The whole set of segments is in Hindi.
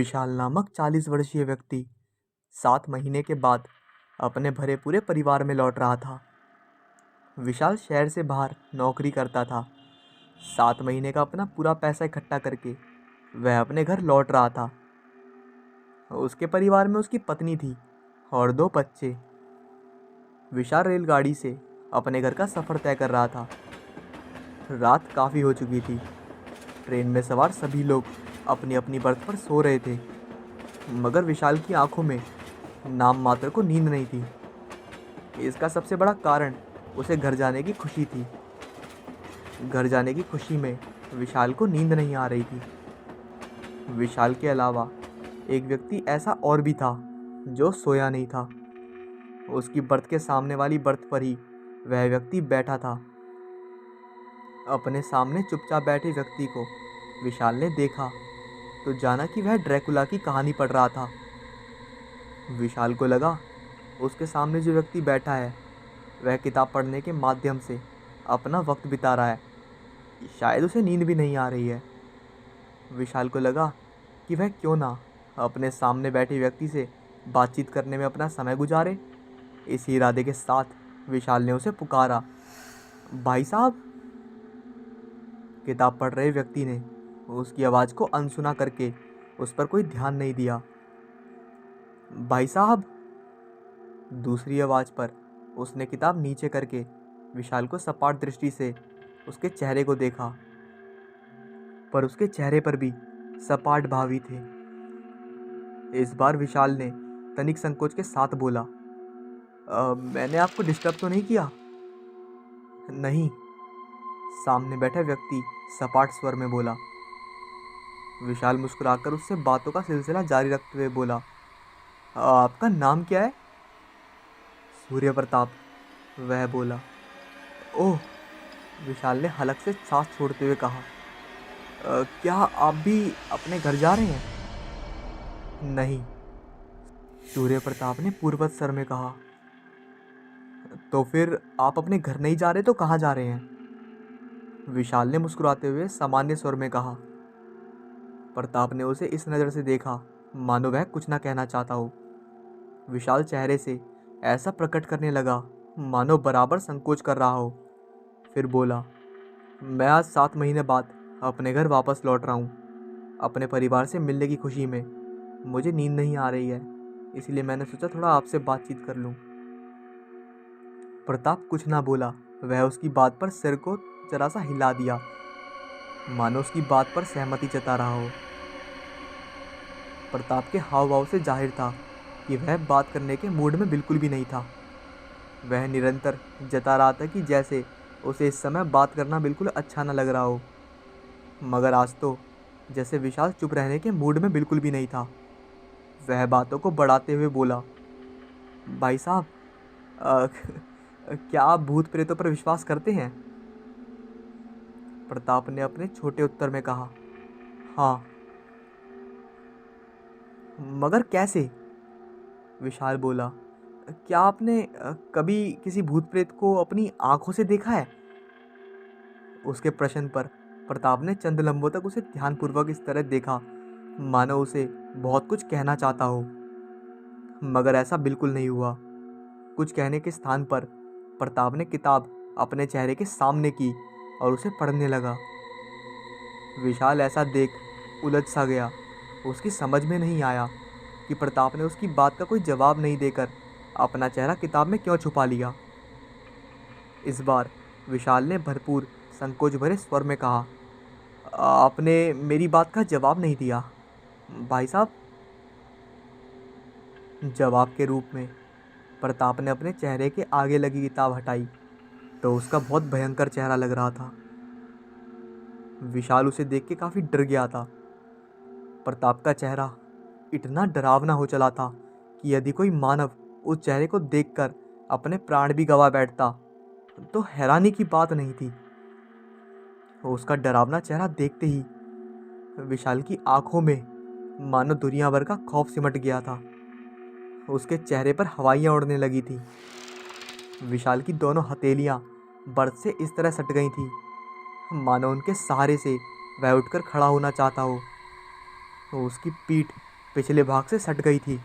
विशाल नामक 40 वर्षीय व्यक्ति 7 महीने के बाद अपने भरे पूरे परिवार में लौट रहा था। विशाल शहर से बाहर नौकरी करता था। 7 महीने का अपना पूरा पैसा इकट्ठा करके वह अपने घर लौट रहा था। उसके परिवार में उसकी पत्नी थी और 2 बच्चे। विशाल रेलगाड़ी से अपने घर का सफ़र तय कर रहा था। रात काफ़ी हो चुकी थी। ट्रेन में सवार सभी लोग अपनी अपनी बर्थ पर सो रहे थे, मगर विशाल की आंखों में नाम मात्र को नींद नहीं थी। इसका सबसे बड़ा कारण उसे घर जाने की खुशी थी। घर जाने की खुशी में विशाल को नींद नहीं आ रही थी। विशाल के अलावा एक व्यक्ति ऐसा और भी था जो सोया नहीं था। उसकी बर्थ के सामने वाली बर्थ पर ही वह व्यक्ति बैठा था। अपने सामने चुपचाप बैठे व्यक्ति को विशाल ने देखा तो जाना कि वह ड्रैकुला की कहानी पढ़ रहा था। विशाल को लगा उसके सामने जो व्यक्ति बैठा है वह किताब पढ़ने के माध्यम से अपना वक्त बिता रहा है। शायद उसे नींद भी नहीं आ रही है। विशाल को लगा कि वह क्यों ना अपने सामने बैठे व्यक्ति से बातचीत करने में अपना समय गुजारे। इसी इरादे के साथ विशाल ने उसे पुकारा, भाई साहब। किताब पढ़ रहे व्यक्ति ने उसकी आवाज़ को अनसुना करके उस पर कोई ध्यान नहीं दिया। भाई साहब। दूसरी आवाज़ पर उसने किताब नीचे करके विशाल को सपाट दृष्टि से उसके चेहरे को देखा, पर उसके चेहरे पर भी सपाट भाव ही थे। इस बार विशाल ने तनिक संकोच के साथ बोला, मैंने आपको डिस्टर्ब तो नहीं किया? नहीं, सामने बैठा व्यक्ति सपाट स्वर में बोला। विशाल मुस्कुराकर उससे बातों का सिलसिला जारी रखते हुए बोला, आपका नाम क्या है? सूर्य प्रताप, वह बोला। ओह, विशाल ने हलक से सांस छोड़ते हुए कहा, क्या आप भी अपने घर जा रहे हैं? नहीं, सूर्य प्रताप ने पूर्वत स्वर में कहा। तो फिर आप अपने घर नहीं जा रहे तो कहाँ जा रहे हैं? विशाल ने मुस्कुराते हुए सामान्य स्वर में कहा। प्रताप ने उसे इस नज़र से देखा मानो वह कुछ ना कहना चाहता हो। विशाल चेहरे से ऐसा प्रकट करने लगा मानो बराबर संकोच कर रहा हो। फिर बोला, मैं आज 7 महीने बाद अपने घर वापस लौट रहा हूँ। अपने परिवार से मिलने की खुशी में मुझे नींद नहीं आ रही है, इसलिए मैंने सोचा थोड़ा आपसे बातचीत कर लूँ। प्रताप कुछ ना बोला। वह उसकी बात पर सिर को जरा सा हिला दिया मानो उसकी बात पर सहमति जता रहा हो। प्रताप के हाव भाव से जाहिर था कि वह बात करने के मूड में बिल्कुल भी नहीं था। वह निरंतर जता रहा था कि जैसे उसे इस समय बात करना बिल्कुल अच्छा न लग रहा हो। मगर आज तो जैसे विशाल चुप रहने के मूड में बिल्कुल भी नहीं था। वह बातों को बढ़ाते हुए बोला, भाई साहब, क्या आप भूत प्रेतों पर विश्वास करते हैं? प्रताप ने अपने छोटे उत्तर में कहा, हाँ। मगर कैसे? विशाल बोला, क्या आपने कभी किसी भूत प्रेत को अपनी आंखों से देखा है? उसके प्रश्न पर प्रताप ने चंद लम्हों तक उसे ध्यानपूर्वक इस तरह देखा मानो उसे बहुत कुछ कहना चाहता हो, मगर ऐसा बिल्कुल नहीं हुआ। कुछ कहने के स्थान पर प्रताप ने किताब अपने चेहरे के सामने की और उसे पढ़ने लगा। विशाल ऐसा देख उलझ सा गया। उसकी समझ में नहीं आया कि प्रताप ने उसकी बात का कोई जवाब नहीं देकर अपना चेहरा किताब में क्यों छुपा लिया। इस बार विशाल ने भरपूर संकोच भरे स्वर में कहा, आपने मेरी बात का जवाब नहीं दिया भाई साहब। जवाब के रूप में प्रताप ने अपने चेहरे के आगे लगी किताब हटाई तो उसका बहुत भयंकर चेहरा लग रहा था। विशाल उसे देख के काफ़ी डर गया था। प्रताप का चेहरा इतना डरावना हो चला था कि यदि कोई मानव उस चेहरे को देखकर अपने प्राण भी गंवा बैठता तो हैरानी की बात नहीं थी। उसका डरावना चेहरा देखते ही विशाल की आंखों में मानो दुनिया भर का खौफ सिमट गया था। उसके चेहरे पर हवाइयाँ उड़ने लगी थी। विशाल की दोनों हथेलियाँ बर्थ से इस तरह सट गई थी मानो उनके सहारे से वह उठकर खड़ा होना चाहता हो। उसकी पीठ पिछले भाग से सट गई थी।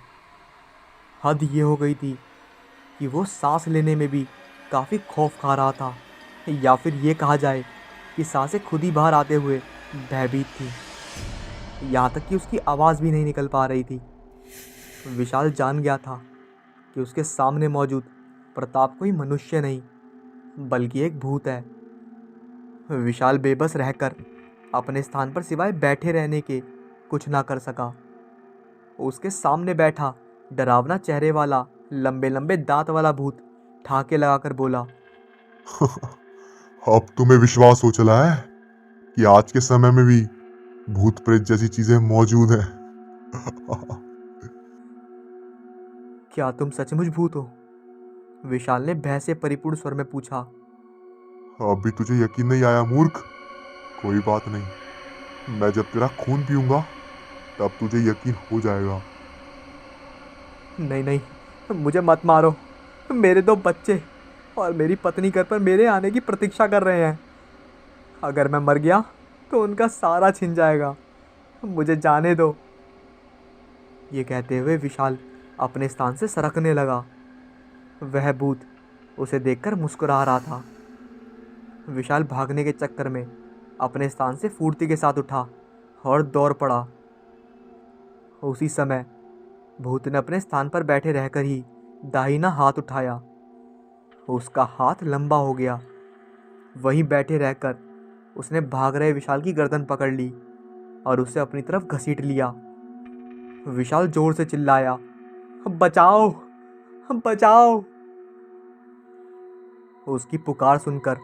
हद ये हो गई थी कि वो सांस लेने में भी काफ़ी खौफ खा रहा था, या फिर ये कहा जाए कि सांसें खुद ही बाहर आते हुए भयभीत थी। यहाँ तक कि उसकी आवाज़ भी नहीं निकल पा रही थी। विशाल जान गया था कि उसके सामने मौजूद प्रताप कोई मनुष्य नहीं बल्कि एक भूत है। विशाल बेबस रहकर अपने स्थान पर सिवाय बैठे रहने के कुछ ना कर सका। उसके सामने बैठा डरावना चेहरे वाला लंबे लंबे दांत वाला भूत ठाके लगाकर बोला, अब तुम्हें विश्वास हो चला है कि आज के समय में भी भूत प्रेत जैसी चीजें मौजूद हैं। क्या तुम सचमुच भूत हो? विशाल ने भय से परिपूर्ण स्वर में पूछा। अभी तुझे यकीन नहीं आया मूर्ख? कोई बात नहीं, मैं जब तेरा खून पीऊंगा तब तुझे यकीन हो जाएगा। नहीं नहीं, मुझे मत मारो। मेरे 2 बच्चे और मेरी पत्नी घर पर मेरे आने की प्रतीक्षा कर रहे हैं। अगर मैं मर गया तो उनका सारा छिन जाएगा। मुझे जाने दो। ये कहते हुए विशाल अपने स्थान से सरकने लगा। वह भूत उसे देखकर मुस्कुरा रहा था। विशाल भागने के चक्कर में अपने स्थान से फुर्ती के साथ उठा और दौड़ पड़ा। उसी समय भूत ने अपने स्थान पर बैठे रहकर ही दाहिना हाथ उठाया। उसका हाथ लंबा हो गया। वहीं बैठे रहकर उसने भाग रहे विशाल की गर्दन पकड़ ली और उसे अपनी तरफ घसीट लिया। विशाल जोर से चिल्लाया, बचाओ, बचाओ। उसकी पुकार सुनकर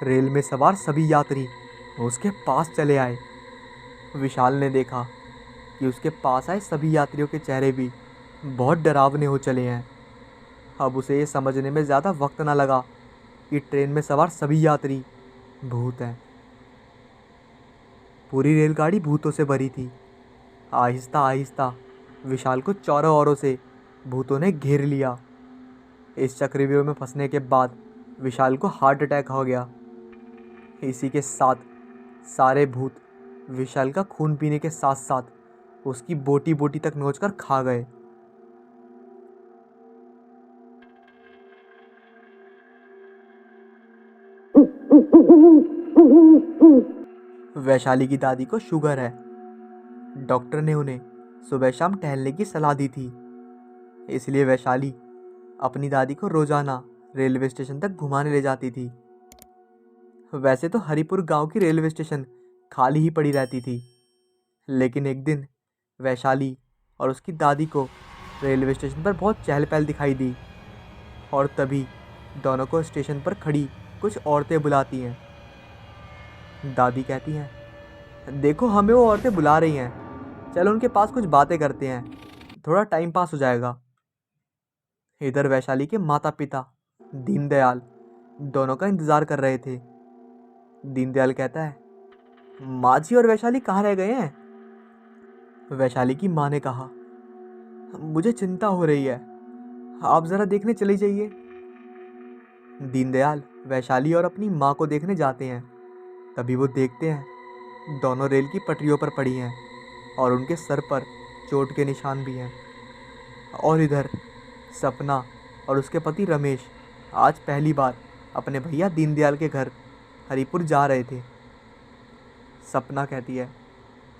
रेल में सवार सभी यात्री उसके पास चले आए। विशाल ने देखा कि उसके पास आए सभी यात्रियों के चेहरे भी बहुत डरावने हो चले हैं। अब उसे ये समझने में ज़्यादा वक्त ना लगा कि ट्रेन में सवार सभी यात्री भूत हैं। पूरी रेलगाड़ी भूतों से भरी थी। आहिस्ता आहिस्ता विशाल को चारों ओरों से भूतों ने घेर लिया। इस चक्रव्यूह में फंसने के बाद विशाल को हार्ट अटैक हो गया। इसी के साथ सारे भूत विशाल का खून पीने के साथ साथ उसकी बोटी बोटी तक नोचकर खा गए। वैशाली की दादी को शुगर है। डॉक्टर ने उन्हें सुबह शाम टहलने की सलाह दी थी। इसलिए वैशाली अपनी दादी को रोजाना रेलवे स्टेशन तक घुमाने ले जाती थी। वैसे तो हरिपुर गांव की रेलवे स्टेशन खाली ही पड़ी रहती थी, लेकिन एक दिन वैशाली और उसकी दादी को रेलवे स्टेशन पर बहुत चहल पहल दिखाई दी। और तभी दोनों को स्टेशन पर खड़ी कुछ औरतें बुलाती हैं। दादी कहती हैं, देखो हमें वो औरतें बुला रही हैं, चलो उनके पास कुछ बातें करते हैं, थोड़ा टाइम पास हो जाएगा। इधर वैशाली के माता पिता दीनदयाल दोनों का इंतज़ार कर रहे थे। दीनदयाल कहता है, माँ जी और वैशाली कहाँ रह गए हैं? वैशाली की माँ ने कहा, मुझे चिंता हो रही है, आप ज़रा देखने चली जाइए। दीनदयाल वैशाली और अपनी माँ को देखने जाते हैं। तभी वो देखते हैं दोनों रेल की पटरियों पर पड़ी हैं और उनके सर पर चोट के निशान भी हैं। और इधर सपना और उसके पति रमेश आज पहली बार अपने भैया दीनदयाल के घर हरिपुर जा रहे थे। सपना कहती है,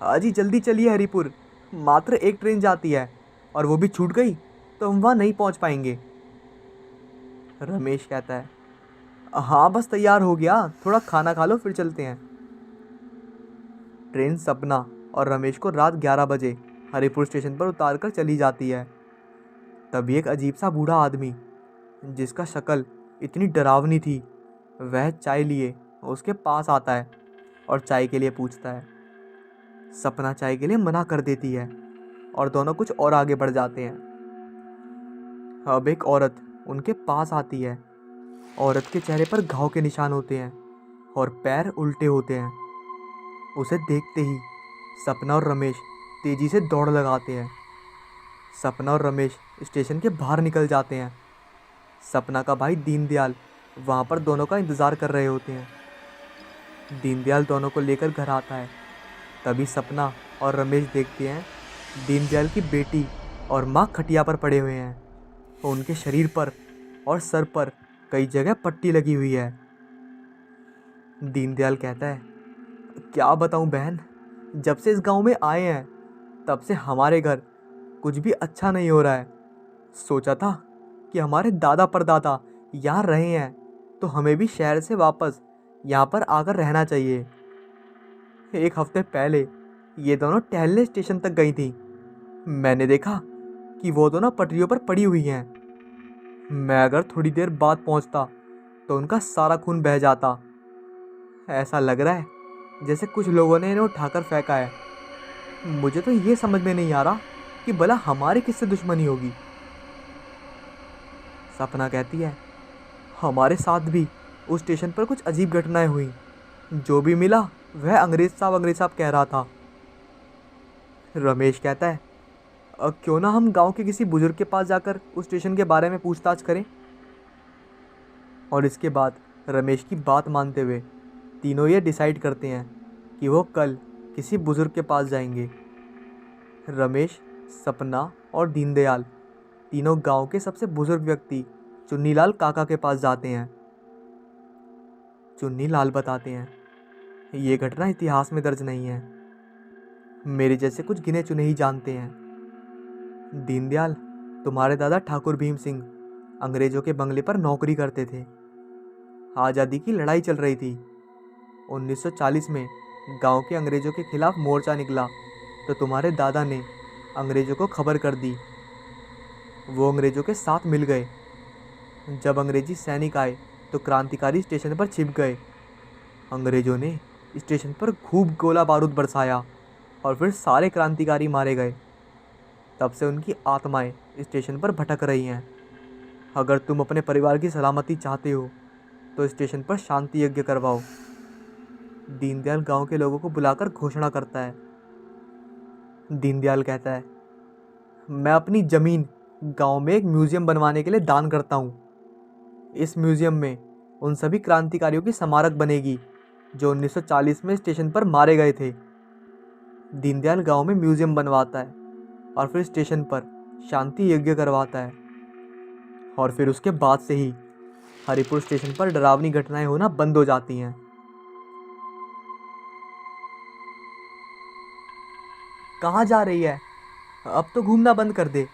अजी जल्दी चलिए हरिपुर, मात्र एक ट्रेन जाती है और वो भी छूट गई तो हम वहाँ नहीं पहुँच पाएंगे। रमेश कहता है, हाँ बस तैयार हो गया, थोड़ा खाना खा लो फिर चलते हैं। ट्रेन सपना और रमेश को रात 11 बजे हरिपुर स्टेशन पर उतार कर चली जाती है। तभी एक अजीब सा बूढ़ा आदमी जिसका शक्ल इतनी डरावनी थी, वह चाय लिए उसके पास आता है और चाय के लिए पूछता है। सपना चाय के लिए मना कर देती है और दोनों कुछ और आगे बढ़ जाते हैं। अब एक औरत उनके पास आती है। औरत के चेहरे पर घाव के निशान होते हैं और पैर उल्टे होते हैं। उसे देखते ही सपना और रमेश तेजी से दौड़ लगाते हैं। सपना और रमेश स्टेशन के बाहर निकल जाते हैं। सपना का भाई दीनदयाल वहाँ पर दोनों का इंतज़ार कर रहे होते हैं। दीनदयाल दोनों को लेकर घर आता है। तभी सपना और रमेश देखते हैं दीनदयाल की बेटी और माँ खटिया पर पड़े हुए हैं। उनके शरीर पर और सर पर कई जगह पट्टी लगी हुई है। दीनदयाल कहता है, क्या बताऊं बहन, जब से इस गांव में आए हैं तब से हमारे घर कुछ भी अच्छा नहीं हो रहा है। सोचा था कि हमारे दादा परदादा यहाँ रहे हैं तो हमें भी शहर से वापस यहाँ पर आकर रहना चाहिए। एक हफ्ते पहले ये दोनों टहलने स्टेशन तक गई थी। मैंने देखा कि वो दोनों पटरियों पर पड़ी हुई हैं। मैं अगर थोड़ी देर बाद पहुंचता तो उनका सारा खून बह जाता। ऐसा लग रहा है जैसे कुछ लोगों ने इन्हें उठाकर फेंका है। मुझे तो ये समझ में नहीं आ रहा कि भला हमारी किससे दुश्मनी होगी। सपना कहती है, हमारे साथ भी उस स्टेशन पर कुछ अजीब घटनाएं हुई। जो भी मिला वह अंग्रेज साहब कह रहा था। रमेश कहता है, क्यों ना हम गांव के किसी बुजुर्ग के पास जाकर उस स्टेशन के बारे में पूछताछ करें। और इसके बाद रमेश की बात मानते हुए तीनों ये डिसाइड करते हैं कि वो कल किसी बुजुर्ग के पास जाएंगे। रमेश, सपना और दीनदयाल तीनों गांव के सबसे बुजुर्ग व्यक्ति चुन्नीलाल काका के पास जाते हैं। चुन्नीलाल बताते हैं, ये घटना इतिहास में दर्ज नहीं है। मेरे जैसे कुछ गिने चुने ही जानते हैं। दीनदयाल, तुम्हारे दादा ठाकुर भीम सिंह अंग्रेजों के बंगले पर नौकरी करते थे। आज़ादी की लड़ाई चल रही थी। 1940 में गांव के अंग्रेजों के खिलाफ मोर्चा निकला तो तुम्हारे दादा ने अंग्रेजों को खबर कर दी। वो अंग्रेजों के साथ मिल गए। जब अंग्रेजी सैनिक आए तो क्रांतिकारी स्टेशन पर छिप गए। अंग्रेजों ने स्टेशन पर खूब गोला बारूद बरसाया और फिर सारे क्रांतिकारी मारे गए। तब से उनकी आत्माएं स्टेशन पर भटक रही हैं। अगर तुम अपने परिवार की सलामती चाहते हो तो स्टेशन पर शांति यज्ञ करवाओ। दीनदयाल गांव के लोगों को बुलाकर घोषणा करता है। दीनदयाल कहता है, मैं अपनी ज़मीन गांव में एक म्यूज़ियम बनवाने के लिए दान करता हूँ। इस म्यूज़ियम में उन सभी क्रांतिकारियों की स्मारक बनेगी जो 1940 में स्टेशन पर मारे गए थे। दीनदयाल गांव में म्यूज़ियम बनवाता है और फिर स्टेशन पर शांति यज्ञ करवाता है। और फिर उसके बाद से ही हरिपुर स्टेशन पर डरावनी घटनाएं होना बंद हो जाती हैं। कहाँ जा रही है? अब तो घूमना बंद कर दे,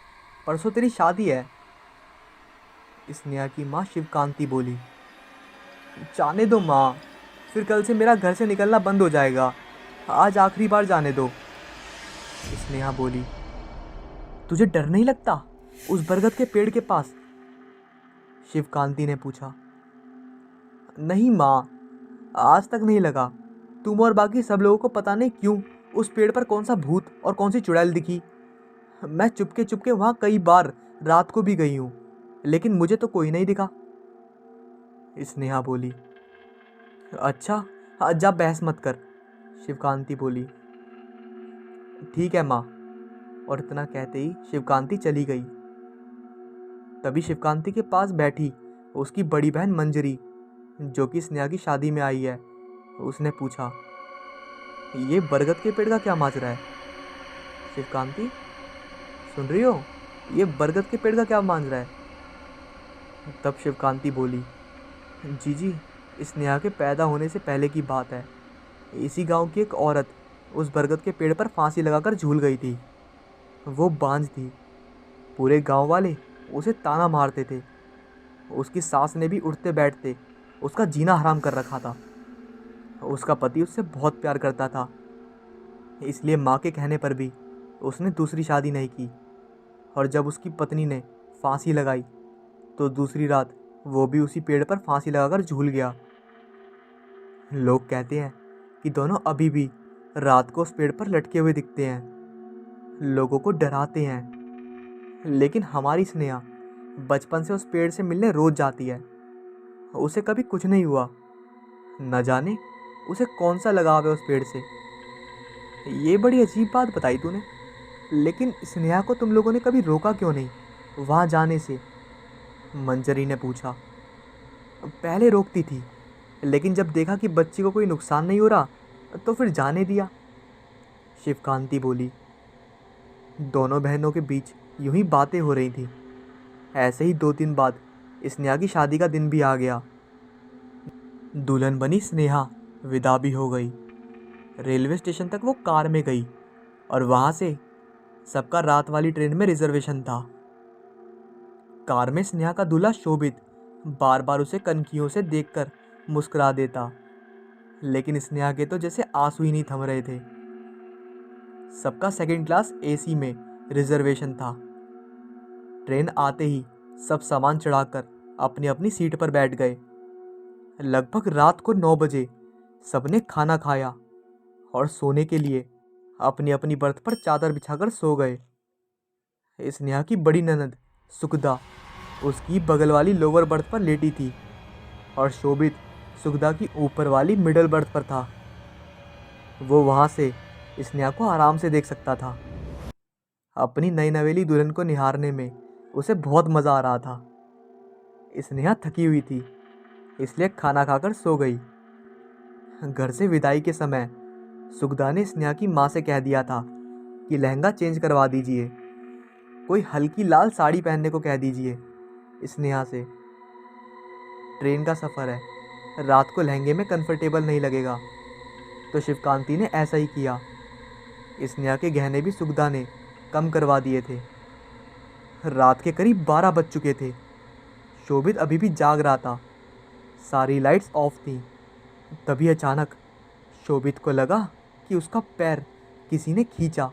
परसों तेरी शादी है। स्नेहा की माँ शिवकांति बोली। जाने दो माँ, फिर कल से मेरा घर से निकलना बंद हो जाएगा। आज आखिरी बार जाने दो। स्नेहा बोली। तुझे डर नहीं लगता उस बरगद के पेड़ के पास? शिवकांति ने पूछा। नहीं माँ, आज तक नहीं लगा। तुम और बाकी सब लोगों को पता नहीं क्यों उस पेड़ पर कौन सा भूत और कौन सी चुड़ैल दिखी। मैं चुपके चुपके वहाँ कई बार रात को भी गई हूँ, लेकिन मुझे तो कोई नहीं दिखा। स्नेहा बोली। अच्छा, हाँ जा बहस मत कर। शिवकांति बोली। ठीक है माँ। और इतना कहते ही शिवकांति चली गई। तभी शिवकांति के पास बैठी उसकी बड़ी बहन मंजरी, जो कि स्नेहा की शादी में आई है, उसने पूछा, ये बरगद के पेड़ का क्या माजरा है? शिवकांति, सुन रही हो? ये बरगद के पेड़ का क्या माजरा है? तब शिवकांति बोली, जी, स्नेहा के पैदा होने से पहले की बात है। इसी गांव की एक औरत उस बरगद के पेड़ पर फांसी लगाकर झूल गई थी। वो बांझ थी। पूरे गांव वाले उसे ताना मारते थे। उसकी सास ने भी उठते बैठते उसका जीना हराम कर रखा था। उसका पति उससे बहुत प्यार करता था, इसलिए माँ के कहने पर भी उसने दूसरी शादी नहीं की। और जब उसकी पत्नी ने फांसी लगाई तो दूसरी रात वो भी उसी पेड़ पर फांसी लगाकर झूल गया। लोग कहते हैं कि दोनों अभी भी रात को उस पेड़ पर लटके हुए दिखते हैं, लोगों को डराते हैं। लेकिन हमारी स्नेहा बचपन से उस पेड़ से मिलने रोज जाती है। उसे कभी कुछ नहीं हुआ। न जाने उसे कौन सा लगाव है उस पेड़ से। ये बड़ी अजीब बात बताई तूने, लेकिन स्नेहा को तुम लोगों ने कभी रोका क्यों नहीं वहाँ जाने से? मंजरी ने पूछा। पहले रोकती थी, लेकिन जब देखा कि बच्ची को कोई नुकसान नहीं हो रहा तो फिर जाने दिया। शिवकांति बोली। दोनों बहनों के बीच यूं ही बातें हो रही थी। ऐसे ही 2 दिन बाद स्नेहा की शादी का दिन भी आ गया। दुल्हन बनी स्नेहा विदा भी हो गई। रेलवे स्टेशन तक वो कार में गई और वहाँ से सबका रात वाली ट्रेन में रिजर्वेशन था। कार में स्नेहा का दूल्हा शोभित बार बार उसे कनखियों से देखकर मुस्कुरा देता, लेकिन स्नेहा के तो जैसे आंसू ही नहीं थम रहे थे। सबका सेकंड क्लास एसी में रिजर्वेशन था। ट्रेन आते ही सब सामान चढ़ाकर अपनी अपनी सीट पर बैठ गए। लगभग रात को 9 बजे सबने खाना खाया और सोने के लिए अपनी अपनी बर्थ पर चादर बिछाकर सो गए। स्नेहा की बड़ी ननद सुखदा उसकी बगल वाली लोअर बर्थ पर लेटी थी और शोभित सुखदा की ऊपर वाली मिडल बर्थ पर था। वो वहाँ से स्नेहा को आराम से देख सकता था। अपनी नई नवेली दुल्हन को निहारने में उसे बहुत मज़ा आ रहा था। स्नेहा थकी हुई थी, इसलिए खाना खाकर सो गई। घर से विदाई के समय सुखदा ने स्नेहा की माँ से कह दिया था कि लहंगा चेंज करवा दीजिए, कोई हल्की लाल साड़ी पहनने को कह दीजिए स्नेहा से। ट्रेन का सफ़र है, रात को लहंगे में कंफर्टेबल नहीं लगेगा। तो शिवकांति ने ऐसा ही किया। स्नेहा के गहने भी सुखदा ने कम करवा दिए थे। रात के करीब 12 बज चुके थे। शोभित अभी भी जाग रहा था। सारी लाइट्स ऑफ थीं। तभी अचानक शोभित को लगा कि उसका पैर किसी ने खींचा।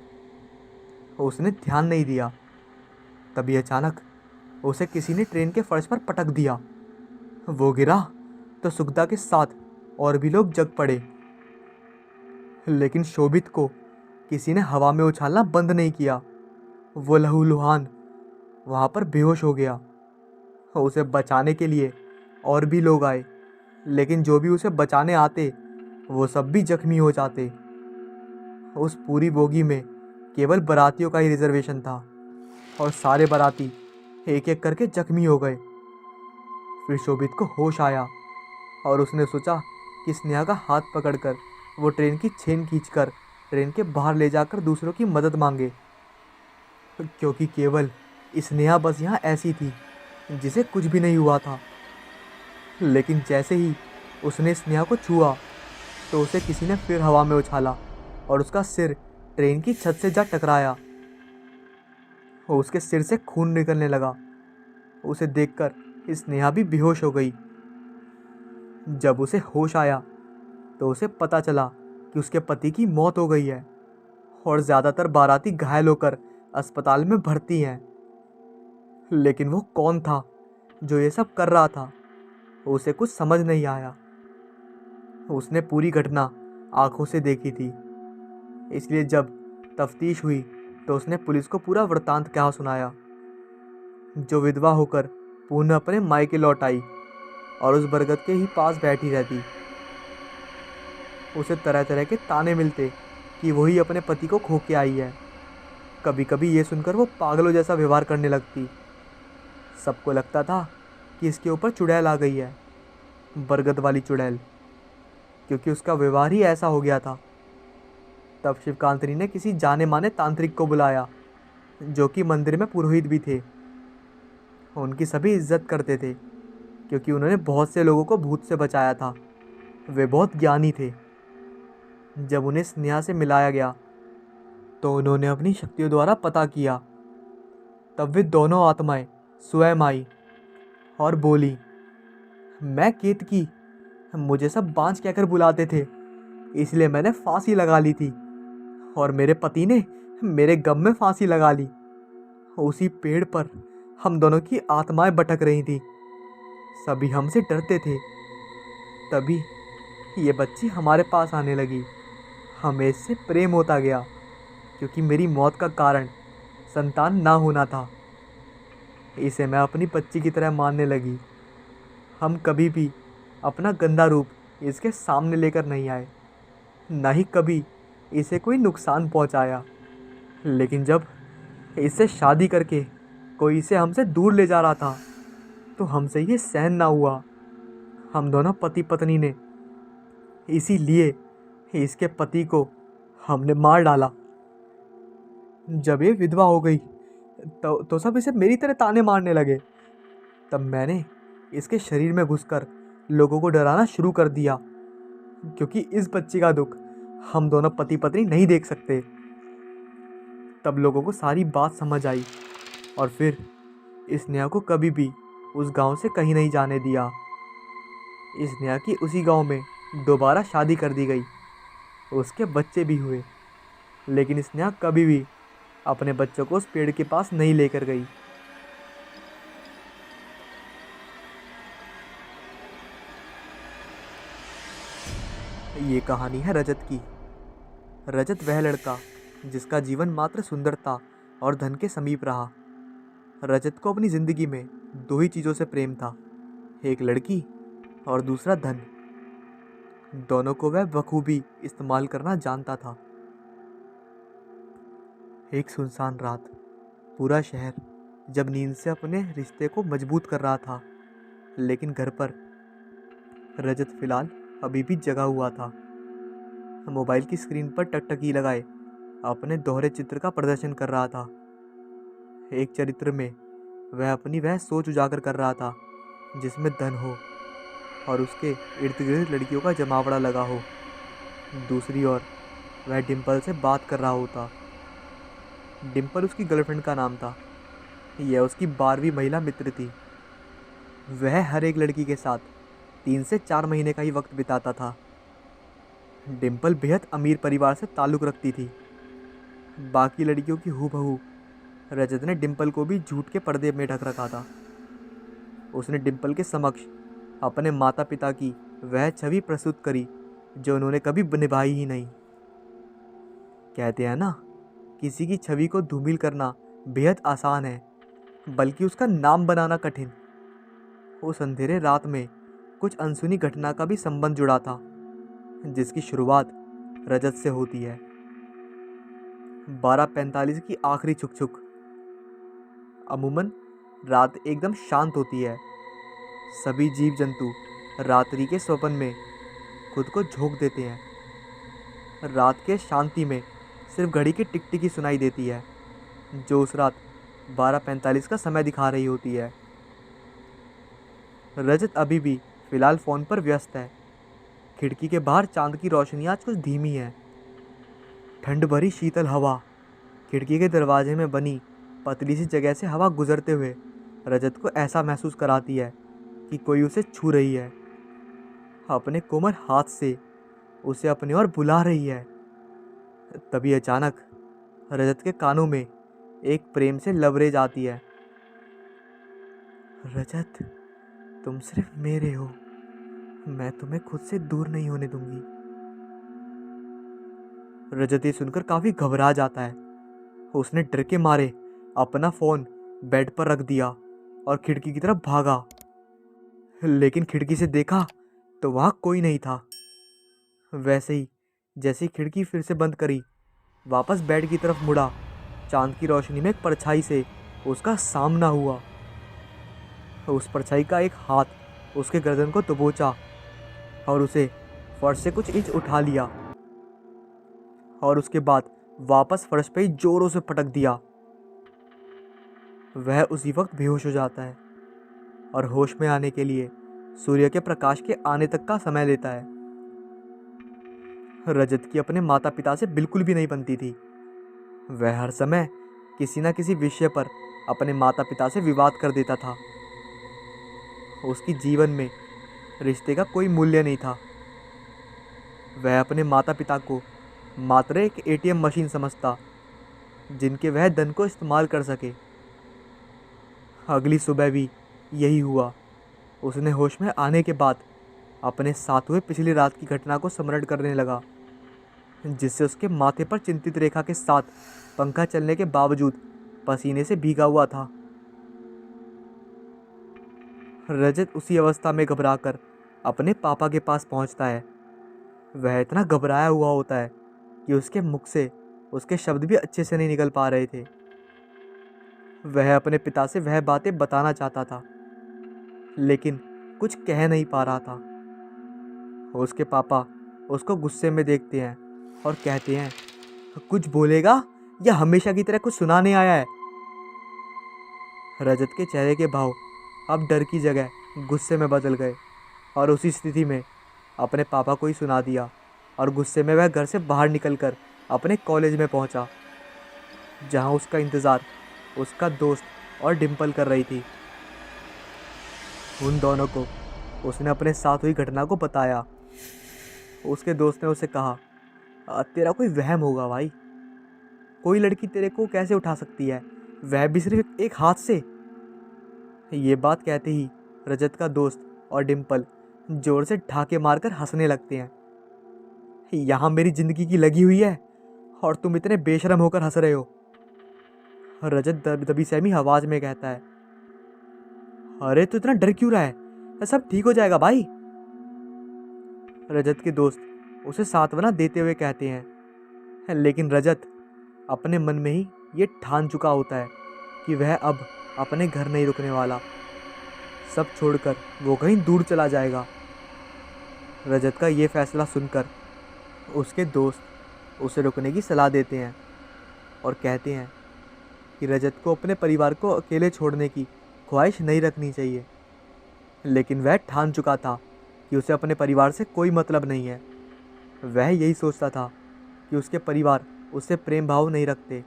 उसने ध्यान नहीं दिया। तभी अचानक उसे किसी ने ट्रेन के फर्श पर पटक दिया। वो गिरा तो सुखदा के साथ और भी लोग जग पड़े, लेकिन शोभित को किसी ने हवा में उछालना बंद नहीं किया। वो लहूलुहान वहाँ पर बेहोश हो गया। उसे बचाने के लिए और भी लोग आए, लेकिन जो भी उसे बचाने आते वो सब भी जख्मी हो जाते। उस पूरी बोगी में केवल बारातियों का ही रिजर्वेशन था और सारे बाराती एक एक करके जख्मी हो गए। फिर शोभित को होश आया और उसने सोचा कि स्नेहा का हाथ पकड़कर वो ट्रेन की चेन खींचकर ट्रेन के बाहर ले जाकर दूसरों की मदद मांगे, क्योंकि केवल स्नेहा बस यहाँ ऐसी थी जिसे कुछ भी नहीं हुआ था। लेकिन जैसे ही उसने स्नेहा को छुआ तो उसे किसी ने फिर हवा में उछाला और उसका सिर ट्रेन की छत से जा टकराया। उसके सिर से खून निकलने लगा। उसे देखकर स्नेहा भी बेहोश हो गई। जब उसे होश आया तो उसे पता चला कि उसके पति की मौत हो गई है और ज़्यादातर बाराती घायल होकर अस्पताल में भर्ती हैं। लेकिन वो कौन था जो ये सब कर रहा था, उसे कुछ समझ नहीं आया। उसने पूरी घटना आंखों से देखी थी, इसलिए जब तफ्तीश हुई तो उसने पुलिस को पूरा वृत्तांत कहा सुनाया। जो विधवा होकर पुनः अपने मायके लौट आई और उस बरगद के ही पास बैठी रहती। उसे तरह तरह के ताने मिलते कि वही अपने पति को खो के आई है। कभी कभी ये सुनकर वो पागलों जैसा व्यवहार करने लगती। सबको लगता था कि इसके ऊपर चुड़ैल आ गई है, बरगद वाली चुड़ैल, क्योंकि उसका व्यवहार ही ऐसा हो गया था। तब शिवकांतनी ने किसी जाने माने तांत्रिक को बुलाया, जो कि मंदिर में पुरोहित भी थे। उनकी सभी इज्जत करते थे, क्योंकि उन्होंने बहुत से लोगों को भूत से बचाया था। वे बहुत ज्ञानी थे। जब उन्हें स्नेहा से मिलाया गया तो उन्होंने अपनी शक्तियों द्वारा पता किया। तब वे दोनों आत्माएं स्वयं आई और बोली, मैं केतकी, मुझे सब बांझ कहकर बुलाते थे, इसलिए मैंने फांसी लगा ली थी और मेरे पति ने मेरे गम में फांसी लगा ली। उसी पेड़ पर हम दोनों की आत्माएं भटक रही थी। सभी हमसे डरते थे। तभी ये बच्ची हमारे पास आने लगी। हमें इससे प्रेम होता गया, क्योंकि मेरी मौत का कारण संतान ना होना था। इसे मैं अपनी बच्ची की तरह मानने लगी। हम कभी भी अपना गंदा रूप इसके सामने लेकर नहीं आए, ना ही कभी इसे कोई नुकसान पहुंचाया। लेकिन जब इससे शादी करके कोई इसे हमसे दूर ले जा रहा था तो हमसे ये सहन ना हुआ। हम दोनों पति पत्नी ने इसीलिए इसके पति को हमने मार डाला। जब ये विधवा हो गई तो सब इसे मेरी तरह ताने मारने लगे। तब मैंने इसके शरीर में घुसकर लोगों को डराना शुरू कर दिया, क्योंकि इस बच्ची का दुख हम दोनों पति पत्नी नहीं देख सकते। तब लोगों को सारी बात समझ आई और फिर इस नेहा को कभी भी उस गांव से कहीं नहीं जाने दिया। इस नेहा की उसी गांव में दोबारा शादी कर दी गई, उसके बच्चे भी हुए, लेकिन इस नेहा कभी भी अपने बच्चों को उस पेड़ के पास नहीं लेकर गई। ये कहानी है रजत की। रजत वह लड़का जिसका जीवन मात्र सुंदरता और धन के समीप रहा। रजत को अपनी जिंदगी में दो ही चीज़ों से प्रेम था, एक लड़की और दूसरा धन। दोनों को वह बखूबी इस्तेमाल करना जानता था। एक सुनसान रात, पूरा शहर जब नींद से अपने रिश्ते को मजबूत कर रहा था, लेकिन घर पर रजत फिलहाल अभी भी जगा हुआ था। मोबाइल की स्क्रीन पर टकटकी लगाए अपने दोहरे चित्र का प्रदर्शन कर रहा था। एक चरित्र में वह अपनी वह सोच उजागर कर रहा था जिसमें धन हो और उसके इर्द गिर्द लड़कियों का जमावड़ा लगा हो। दूसरी ओर वह डिम्पल से बात कर रहा होता। डिम्पल उसकी गर्लफ्रेंड का नाम था। यह उसकी 12वीं महिला मित्र थी। वह हर एक लड़की के साथ 3 से 4 महीने का ही वक्त बिताता था। डिम्पल बेहद अमीर परिवार से ताल्लुक़ रखती थी। बाकी लड़कियों की हूबहू रजत ने डिम्पल को भी झूठ के पर्दे में ढक रखा था। उसने डिम्पल के समक्ष अपने माता पिता की वह छवि प्रस्तुत करी जो उन्होंने कभी निभाई ही नहीं। कहते हैं ना, किसी की छवि को धूमिल करना बेहद आसान है, बल्कि उसका नाम बनाना कठिन। उस अंधेरे रात में कुछ अनसुनी घटना का भी संबंध जुड़ा था, जिसकी शुरुआत रजत से होती है। 12:45 की आखिरी छुक-छुक। अमूमन रात एकदम शांत होती है। सभी जीव जंतु रात्रि के स्वप्न में खुद को झोंक देते हैं। रात के शांति में सिर्फ घड़ी की टिक-टिकी सुनाई देती है, जो उस रात 12:45 का समय दिखा रही होती है। रजत अभी भी फिलहाल फ़ोन पर व्यस्त है। खिड़की के बाहर चांद की रोशनी आज कुछ धीमी है। ठंड भरी शीतल हवा खिड़की के दरवाजे में बनी पतली सी जगह से हवा गुजरते हुए रजत को ऐसा महसूस कराती है कि कोई उसे छू रही है, अपने कोमल हाथ से उसे अपनी ओर बुला रही है। तभी अचानक रजत के कानों में एक प्रेम से लबरेज आती है। रजत, तुम सिर्फ मेरे हो, मैं तुम्हें खुद से दूर नहीं होने दूंगी। रजत ये सुनकर काफी घबरा जाता है। उसने डर के मारे अपना फोन बेड पर रख दिया और खिड़की की तरफ भागा, लेकिन खिड़की से देखा तो वहां कोई नहीं था। वैसे ही जैसे ही खिड़की फिर से बंद करी, वापस बेड की तरफ मुड़ा, चांद की रोशनी में एक परछाई से उसका सामना हुआ। उस परछाई का एक हाथ उसके गर्दन को दबोचा और उसे फर्श से कुछ इंच उठा लिया और उसके बाद वापस फर्श पे ही जोरों से पटक दिया। वह उसी वक्त बेहोश हो जाता है और होश में आने के लिए सूर्य के प्रकाश के आने तक का समय लेता है। रजत की अपने माता पिता से बिल्कुल भी नहीं बनती थी। वह हर समय किसी न किसी विषय पर अपने माता पिता से विवाद कर देता था। उसकी जीवन में रिश्ते का कोई मूल्य नहीं था। वह अपने माता पिता को मात्र एक एटीएम मशीन समझता, जिनके वह धन को इस्तेमाल कर सके। अगली सुबह भी यही हुआ। उसने होश में आने के बाद अपने साथ हुए पिछली रात की घटना को स्मरण करने लगा, जिससे उसके माथे पर चिंतित रेखा के साथ पंखा चलने के बावजूद पसीने से भीगा हुआ था। रजत उसी अवस्था में घबराकर अपने पापा के पास पहुंचता है। वह इतना घबराया हुआ होता है कि उसके मुख से उसके शब्द भी अच्छे से नहीं निकल पा रहे थे। वह अपने पिता से वह बातें बताना चाहता था, लेकिन कुछ कह नहीं पा रहा था। उसके पापा उसको गुस्से में देखते हैं और कहते हैं, कुछ बोलेगा या हमेशा की तरह कुछ सुनाने आया है? रजत के चेहरे के भाव अब डर की जगह गुस्से में बदल गए और उसी स्थिति में अपने पापा को ही सुना दिया और गुस्से में वह घर से बाहर निकलकर अपने कॉलेज में पहुंचा, जहां उसका इंतज़ार उसका दोस्त और डिम्पल कर रही थी। उन दोनों को उसने अपने साथ हुई घटना को बताया। उसके दोस्त ने उसे कहा, तेरा कोई वहम होगा भाई, कोई लड़की तेरे को कैसे उठा सकती है, वह भी सिर्फ एक हाथ से। ये बात कहते ही रजत का दोस्त और डिम्पल जोर से ढाके मारकर हंसने लगते हैं। यहाँ मेरी जिंदगी की लगी हुई है और तुम इतने बेशरम होकर हंस रहे हो। रजत दबी सहमी आवाज में कहता है, अरे तू इतना डर क्यों रहा है, सब ठीक हो जाएगा भाई। रजत के दोस्त उसे सांत्वना देते हुए कहते हैं, लेकिन रजत अपने मन में ही ये ठान चुका होता है कि वह अब अपने घर नहीं रुकने वाला। सब छोड़कर वो कहीं दूर चला जाएगा। रजत का ये फैसला सुनकर उसके दोस्त उसे रुकने की सलाह देते हैं और कहते हैं कि रजत को अपने परिवार को अकेले छोड़ने की ख्वाहिश नहीं रखनी चाहिए। लेकिन वह ठान चुका था कि उसे अपने परिवार से कोई मतलब नहीं है। वह यही सोचता था कि उसके परिवार उससे प्रेम भाव नहीं रखते।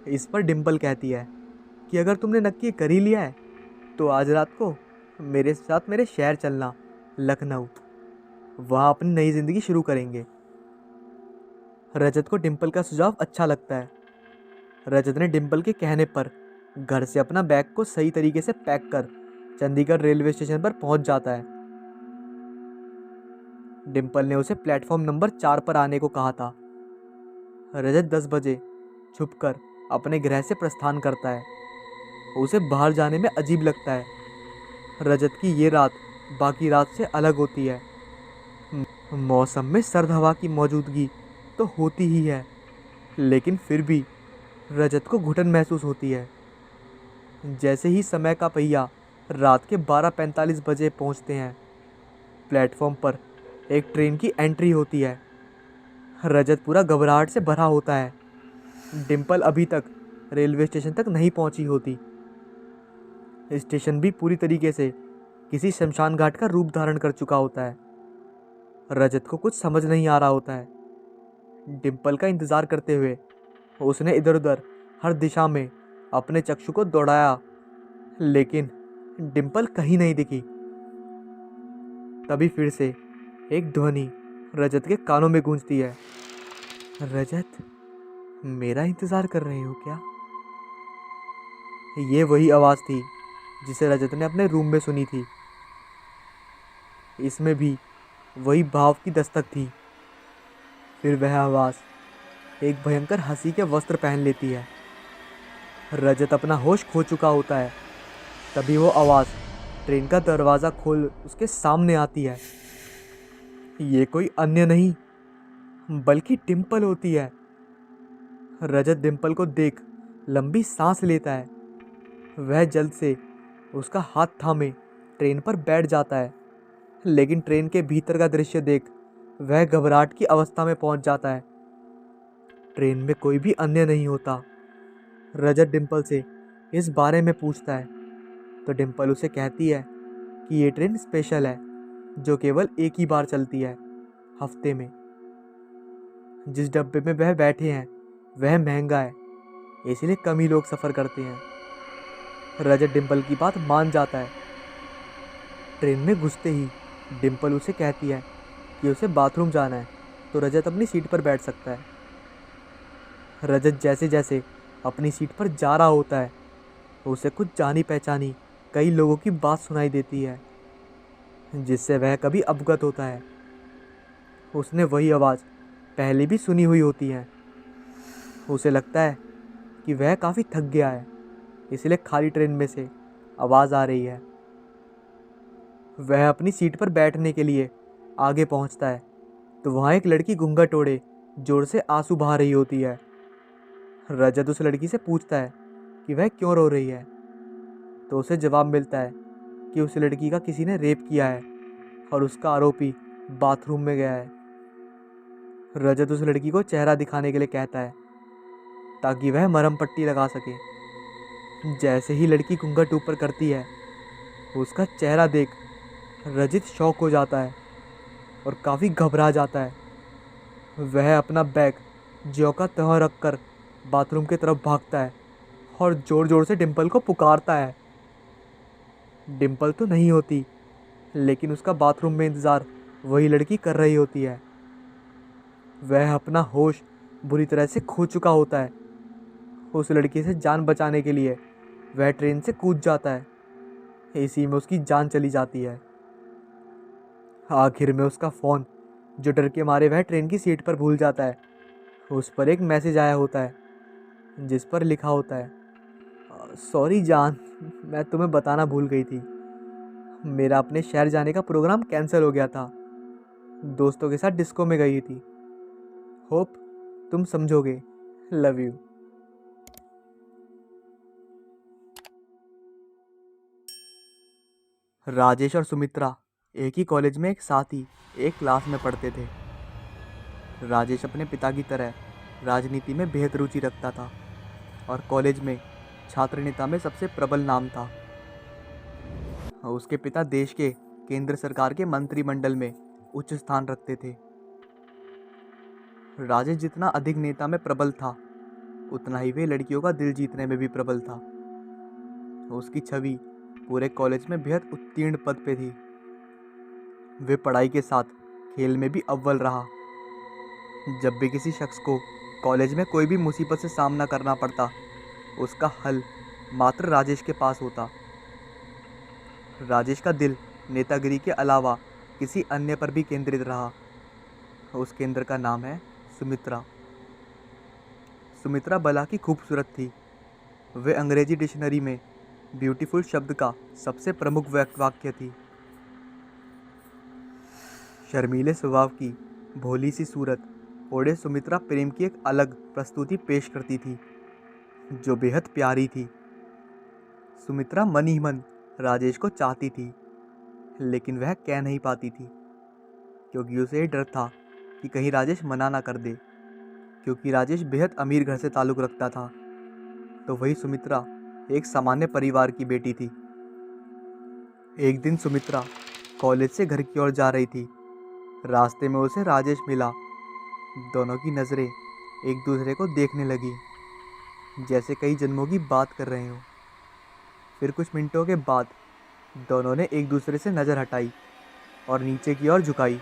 इस पर डिम्पल कहती है कि अगर तुमने नक्की कर ही लिया है तो आज रात को मेरे साथ मेरे शहर चलना, लखनऊ। वहाँ अपनी नई ज़िंदगी शुरू करेंगे। रजत को डिम्पल का सुझाव अच्छा लगता है। रजत ने डिम्पल के कहने पर घर से अपना बैग को सही तरीके से पैक कर चंडीगढ़ रेलवे स्टेशन पर पहुंच जाता है। डिम्पल ने उसे प्लेटफॉर्म नंबर 4 पर आने को कहा था। रजत 10 बजे छुपकर अपने गृह से प्रस्थान करता है। उसे बाहर जाने में अजीब लगता है। रजत की ये रात बाकी रात से अलग होती है। मौसम में सर्द हवा की मौजूदगी तो होती ही है, लेकिन फिर भी रजत को घुटन महसूस होती है। जैसे ही समय का पहिया रात के 12:45 बजे पहुंचते हैं, प्लेटफॉर्म पर एक ट्रेन की एंट्री होती है। रजत पूरा घबराहट से भरा होता है। डिम्पल अभी तक रेलवे स्टेशन तक नहीं पहुंची होती। स्टेशन भी पूरी तरीके से किसी शमशान घाट का रूप धारण कर चुका होता है। रजत को कुछ समझ नहीं आ रहा होता है। डिम्पल का इंतज़ार करते हुए उसने इधर उधर हर दिशा में अपने चक्षु को दौड़ाया, लेकिन डिम्पल कहीं नहीं दिखी। तभी फिर से एक ध्वनि रजत के कानों में गूंजती है, रजत, मेरा इंतज़ार कर रहे हो क्या? ये वही आवाज़ थी जिसे रजत ने अपने रूम में सुनी थी। इसमें भी वही भाव की दस्तक थी। फिर वह आवाज़ एक भयंकर हंसी के वस्त्र पहन लेती है। रजत अपना होश खो चुका होता है। तभी वो आवाज़ ट्रेन का दरवाज़ा खोल उसके सामने आती है। ये कोई अन्य नहीं बल्कि डिम्पल होती है। रजत डिम्पल को देख लंबी सांस लेता है। वह जल्द से उसका हाथ थामे ट्रेन पर बैठ जाता है, लेकिन ट्रेन के भीतर का दृश्य देख वह घबराहट की अवस्था में पहुंच जाता है। ट्रेन में कोई भी अन्य नहीं होता। रजत डिम्पल से इस बारे में पूछता है तो डिम्पल उसे कहती है कि ये ट्रेन स्पेशल है जो केवल एक ही बार चलती है हफ्ते में। जिस डब्बे में वह बैठे हैं वह महंगा है, इसलिए कम ही लोग सफ़र करते हैं। रजत डिम्पल की बात मान जाता है। ट्रेन में घुसते ही डिम्पल उसे कहती है कि उसे बाथरूम जाना है तो रजत अपनी सीट पर बैठ सकता है। रजत जैसे जैसे अपनी सीट पर जा रहा होता है उसे कुछ जानी पहचानी कई लोगों की बात सुनाई देती है, जिससे वह कभी अवगत होता है। उसने वही आवाज़ पहले भी सुनी हुई होती है। उसे लगता है कि वह काफ़ी थक गया है, इसलिए खाली ट्रेन में से आवाज़ आ रही है। वह अपनी सीट पर बैठने के लिए आगे पहुंचता है तो वहाँ एक लड़की घूंघट ओढ़े जोर से आंसू बहा रही होती है। रजत उस लड़की से पूछता है कि वह क्यों रो रही है, तो उसे जवाब मिलता है कि उस लड़की का किसी ने रेप किया है और उसका आरोपी बाथरूम में गया है। रजत उस लड़की को चेहरा दिखाने के लिए कहता है ताकि वह मरहम पट्टी लगा सके। जैसे ही लड़की घूंघट ऊपर करती है, उसका चेहरा देख रजित शॉक हो जाता है और काफ़ी घबरा जाता है। वह अपना बैग ज्यों का त्यों रख कर बाथरूम की तरफ भागता है और ज़ोर ज़ोर से डिम्पल को पुकारता है। डिम्पल तो नहीं होती, लेकिन उसका बाथरूम में इंतज़ार वही लड़की कर रही होती है। वह अपना होश बुरी तरह से खो चुका होता है। उस लड़की से जान बचाने के लिए वह ट्रेन से कूद जाता है। इसी में उसकी जान चली जाती है। आखिर में उसका फ़ोन, जो डर के मारे वह ट्रेन की सीट पर भूल जाता है, उस पर एक मैसेज आया होता है जिस पर लिखा होता है, सॉरी जान, मैं तुम्हें बताना भूल गई थी। मेरा अपने शहर जाने का प्रोग्राम कैंसिल हो गया था। दोस्तों के साथ डिस्को में गई थी। होप तुम समझोगे। Love you. राजेश और सुमित्रा एक ही कॉलेज में एक साथ ही एक क्लास में पढ़ते थे। राजेश अपने पिता की तरह राजनीति में बेहद रुचि रखता था और कॉलेज में छात्र नेता में सबसे प्रबल नाम था। उसके पिता देश के केंद्र सरकार के मंत्रिमंडल में उच्च स्थान रखते थे। राजेश जितना अधिक नेता में प्रबल था, उतना ही वे लड़कियों का दिल जीतने में भी प्रबल था। उसकी छवि पूरे कॉलेज में बेहद उत्तीर्ण पद पे थी। वे पढ़ाई के साथ खेल में भी अव्वल रहा। जब भी किसी शख्स को कॉलेज में कोई भी मुसीबत से सामना करना पड़ता, उसका हल मात्र राजेश के पास होता। राजेश का दिल नेतागिरी के अलावा किसी अन्य पर भी केंद्रित रहा। उस केंद्र का नाम है सुमित्रा। सुमित्रा भला की खूबसूरत थी। वे अंग्रेजी डिक्शनरी में ब्यूटीफुल शब्द का सबसे प्रमुख वाक्य थी। शर्मीले स्वभाव की भोली सी सूरत ओढ़े सुमित्रा प्रेम की एक अलग प्रस्तुति पेश करती थी, जो बेहद प्यारी थी। सुमित्रा मन ही मन राजेश को चाहती थी, लेकिन वह कह नहीं पाती थी, क्योंकि उसे ये डर था कि कहीं राजेश मना ना कर दे, क्योंकि राजेश बेहद अमीर घर से ताल्लुक़ रखता था, तो वही सुमित्रा एक सामान्य परिवार की बेटी थी। एक दिन सुमित्रा कॉलेज से घर की ओर जा रही थी। रास्ते में उसे राजेश मिला। दोनों की नज़रें एक दूसरे को देखने लगी, जैसे कई जन्मों की बात कर रहे हों। फिर कुछ मिनटों के बाद दोनों ने एक दूसरे से नज़र हटाई और नीचे की ओर झुकाई।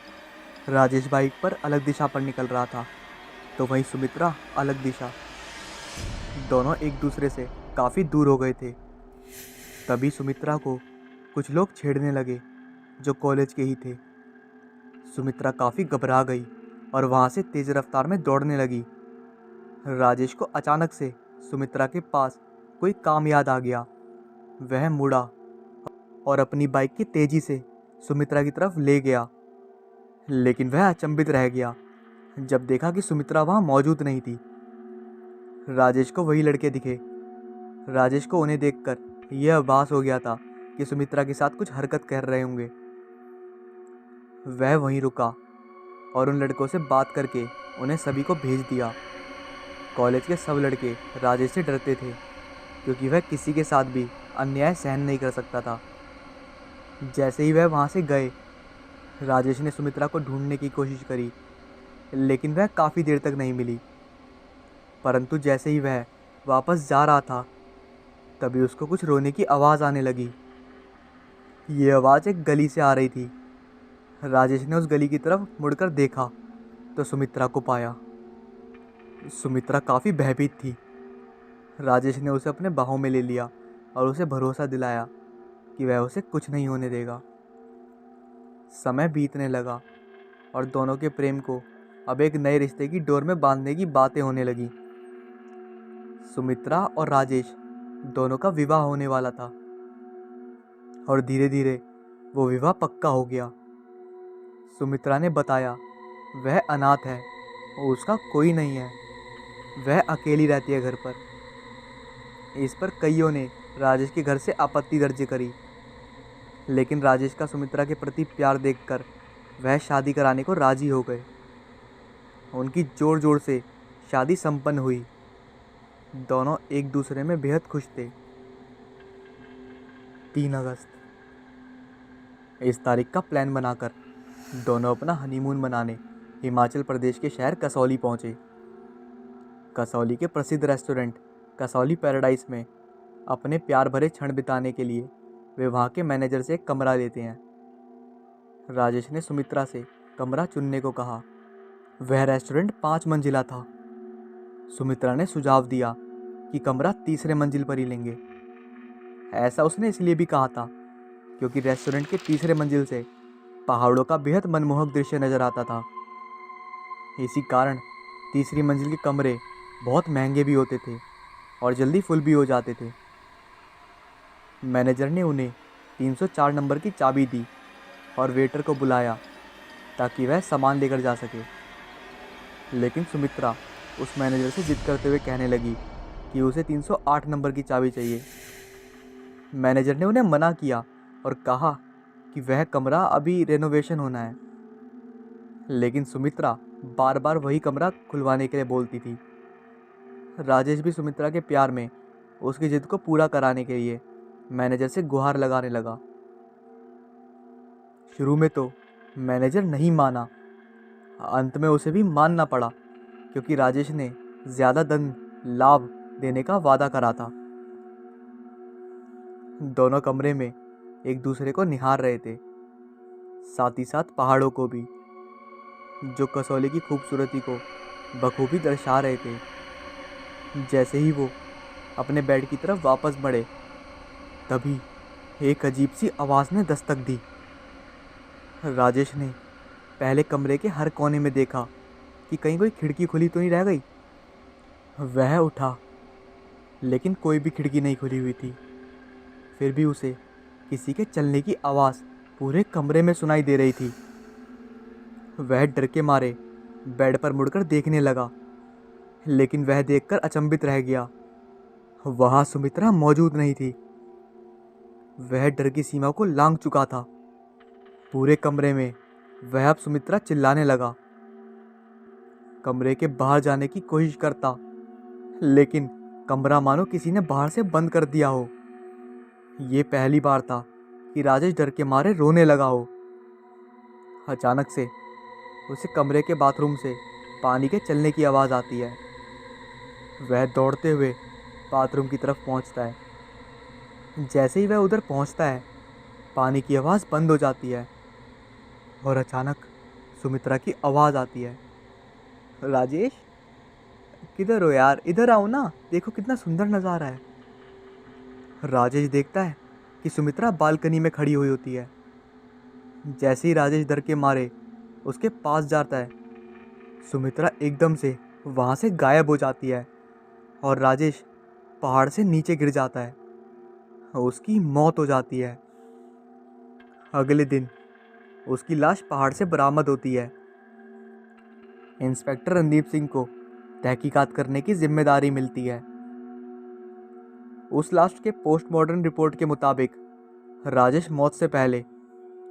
राजेश बाइक पर अलग दिशा पर निकल रहा था, तो वहीं सुमित्रा अलग दिशा। दोनों एक दूसरे से काफ़ी दूर हो गए थे। तभी सुमित्रा को कुछ लोग छेड़ने लगे, जो कॉलेज के ही थे। सुमित्रा काफ़ी घबरा गई और वहाँ से तेज़ रफ्तार में दौड़ने लगी। राजेश को अचानक से सुमित्रा के पास कोई काम याद आ गया। वह मुड़ा और अपनी बाइक की तेज़ी से सुमित्रा की तरफ ले गया, लेकिन वह अचंभित रह गया जब देखा कि सुमित्रा वहाँ मौजूद नहीं थी। राजेश को वही लड़के दिखे। राजेश को उन्हें देखकर यह आभास हो गया था कि सुमित्रा के साथ कुछ हरकत कर रहे होंगे। वह वहीं रुका और उन लड़कों से बात करके उन्हें सभी को भेज दिया। कॉलेज के सब लड़के राजेश से डरते थे, क्योंकि वह किसी के साथ भी अन्याय सहन नहीं कर सकता था। जैसे ही वह वहाँ से गए, राजेश ने सुमित्रा को ढूंढने की कोशिश करी, लेकिन वह काफ़ी देर तक नहीं मिली। परंतु जैसे ही वह वापस जा रहा था, तभी उसको कुछ रोने की आवाज़ आने लगी। ये आवाज़ एक गली से आ रही थी। राजेश ने उस गली की तरफ मुड़कर देखा तो सुमित्रा को पाया। सुमित्रा काफ़ी भयभीत थी। राजेश ने उसे अपने बाहों में ले लिया और उसे भरोसा दिलाया कि वह उसे कुछ नहीं होने देगा। समय बीतने लगा और दोनों के प्रेम को अब एक नए रिश्ते की डोर में बांधने की बातें होने लगी। सुमित्रा और राजेश दोनों का विवाह होने वाला था और धीरे धीरे वो विवाह पक्का हो गया। सुमित्रा ने बताया वह अनाथ है और उसका कोई नहीं है, वह अकेली रहती है घर पर। इस पर कईयों ने राजेश के घर से आपत्ति दर्ज करी, लेकिन राजेश का सुमित्रा के प्रति प्यार देखकर वह शादी कराने को राजी हो गए। उनकी जोर जोर से शादी संपन्न हुई। दोनों एक दूसरे में बेहद खुश थे। 3 अगस्त। इस तारीख का प्लान बनाकर दोनों अपना हनीमून मनाने हिमाचल प्रदेश के शहर कसौली पहुंचे। कसौली के प्रसिद्ध रेस्टोरेंट कसौली पैराडाइज में अपने प्यार भरे क्षण बिताने के लिए वे वहाँ के मैनेजर से एक कमरा लेते हैं। राजेश ने सुमित्रा से कमरा चुनने को कहा। वह रेस्टोरेंट 5 मंजिला था। सुमित्रा ने सुझाव दिया कि कमरा तीसरे मंजिल पर ही लेंगे। ऐसा उसने इसलिए भी कहा था क्योंकि रेस्टोरेंट के तीसरे मंजिल से पहाड़ों का बेहद मनमोहक दृश्य नजर आता था। इसी कारण तीसरी मंजिल के कमरे बहुत महंगे भी होते थे और जल्दी फुल भी हो जाते थे। मैनेजर ने उन्हें 304 नंबर की चाबी दी और वेटर को बुलाया ताकि वह सामान लेकर जा सके। लेकिन सुमित्रा उस मैनेजर से जिद करते हुए कहने लगी कि उसे 308 नंबर की चाबी चाहिए। मैनेजर ने उन्हें मना किया और कहा कि वह कमरा अभी रेनोवेशन होना है। लेकिन सुमित्रा बार बार वही कमरा खुलवाने के लिए बोलती थी। राजेश भी सुमित्रा के प्यार में उसकी जिद को पूरा कराने के लिए मैनेजर से गुहार लगाने लगा। शुरू में तो मैनेजर नहीं माना, अंत में उसे भी मानना पड़ा क्योंकि राजेश ने ज़्यादा धन लाभ देने का वादा करा था। दोनों कमरे में एक दूसरे को निहार रहे थे, साथ ही साथ पहाड़ों को भी, जो कसौली की खूबसूरती को बखूबी दर्शा रहे थे। जैसे ही वो अपने बेड की तरफ वापस बढ़े, तभी एक अजीब सी आवाज़ ने दस्तक दी। राजेश ने पहले कमरे के हर कोने में देखा कि कहीं कोई खिड़की खुली तो नहीं रह गई। वह उठा, लेकिन कोई भी खिड़की नहीं खुली हुई थी। फिर भी उसे किसी के चलने की आवाज़ पूरे कमरे में सुनाई दे रही थी। वह डर के मारे बेड पर मुड़कर देखने लगा, लेकिन वह देखकर अचंभित रह गया। वहाँ सुमित्रा मौजूद नहीं थी। वह डर की सीमा को लांघ चुका था। पूरे कमरे में वह अब सुमित्रा चिल्लाने लगा। कमरे के बाहर जाने की कोशिश करता, लेकिन कमरा मानो किसी ने बाहर से बंद कर दिया हो। ये पहली बार था कि राजेश डर के मारे रोने लगा हो। अचानक से उसे कमरे के बाथरूम से पानी के चलने की आवाज़ आती है। वह दौड़ते हुए बाथरूम की तरफ पहुंचता है। जैसे ही वह उधर पहुंचता है, पानी की आवाज़ बंद हो जाती है और अचानक सुमित्रा की आवाज़ आती है। राजेश, किधर हो यार? इधर आओ ना, देखो कितना सुंदर नज़ारा है। राजेश देखता है कि सुमित्रा बालकनी में खड़ी हुई होती है। जैसे ही राजेश डर के मारे उसके पास जाता है, सुमित्रा एकदम से वहाँ से गायब हो जाती है और राजेश पहाड़ से नीचे गिर जाता है। उसकी मौत हो जाती है। अगले दिन उसकी लाश पहाड़ से बरामद होती है। इंस्पेक्टर रणदीप सिंह को तहकीकात करने की जिम्मेदारी मिलती है। उस लाश के पोस्टमार्टम रिपोर्ट के मुताबिक राजेश मौत से पहले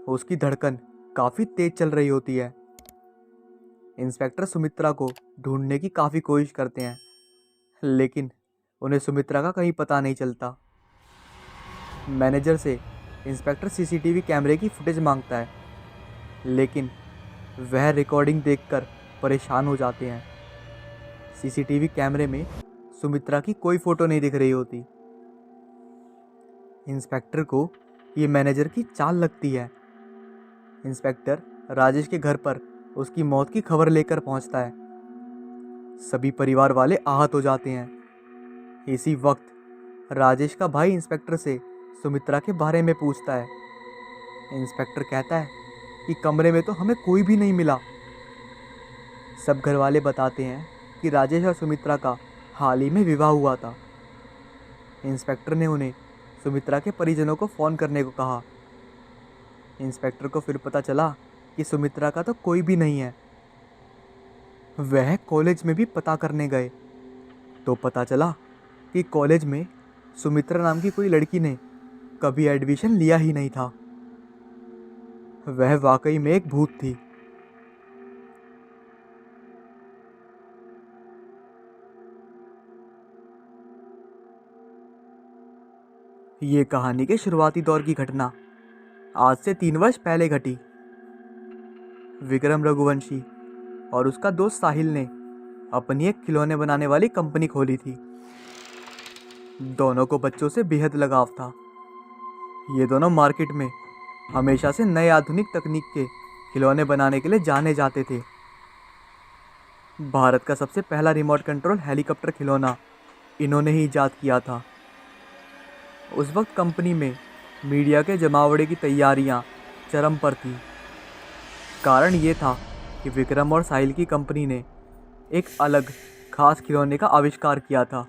उसकी धड़कन काफ़ी तेज चल रही होती है। इंस्पेक्टर सुमित्रा को ढूंढने की काफ़ी कोशिश करते हैं, लेकिन उन्हें सुमित्रा का कहीं पता नहीं चलता। मैनेजर से इंस्पेक्टर सीसीटीवी कैमरे की फुटेज मांगता है, लेकिन वह रिकॉर्डिंग देखकर परेशान हो जाते हैं। सीसीटीवी कैमरे में सुमित्रा की कोई फ़ोटो नहीं दिख रही होती। इंस्पेक्टर को ये मैनेजर की चाल लगती है। इंस्पेक्टर राजेश के घर पर उसकी मौत की खबर लेकर पहुंचता है। सभी परिवार वाले आहत हो जाते हैं। इसी वक्त राजेश का भाई इंस्पेक्टर से सुमित्रा के बारे में पूछता है। इंस्पेक्टर कहता है कि कमरे में तो हमें कोई भी नहीं मिला। सब घर वाले बताते हैं कि राजेश और सुमित्रा का हाल ही में विवाह हुआ था। इंस्पेक्टर ने उन्हें सुमित्रा के परिजनों को फ़ोन करने को कहा। इंस्पेक्टर को फिर पता चला कि सुमित्रा का तो कोई भी नहीं है। वह कॉलेज में भी पता करने गए तो पता चला कि कॉलेज में सुमित्रा नाम की कोई लड़की ने कभी एडमिशन लिया ही नहीं था। वह वाकई में एक भूत थी। ये कहानी के शुरुआती दौर की घटना आज से 3 वर्ष पहले घटी। विक्रम रघुवंशी और उसका दोस्त साहिल ने अपनी एक खिलौने बनाने वाली कंपनी खोली थी। दोनों को बच्चों से बेहद लगाव था। ये दोनों मार्केट में हमेशा से नए आधुनिक तकनीक के खिलौने बनाने के लिए जाने जाते थे। भारत का सबसे पहला रिमोट कंट्रोल हेलीकॉप्टर खिलौना इन्होंने ही इजाद किया था। उस वक्त कंपनी में मीडिया के जमावड़े की तैयारियां चरम पर थी। कारण ये था कि विक्रम और साहिल की कंपनी ने एक अलग खास खिलौने का आविष्कार किया था।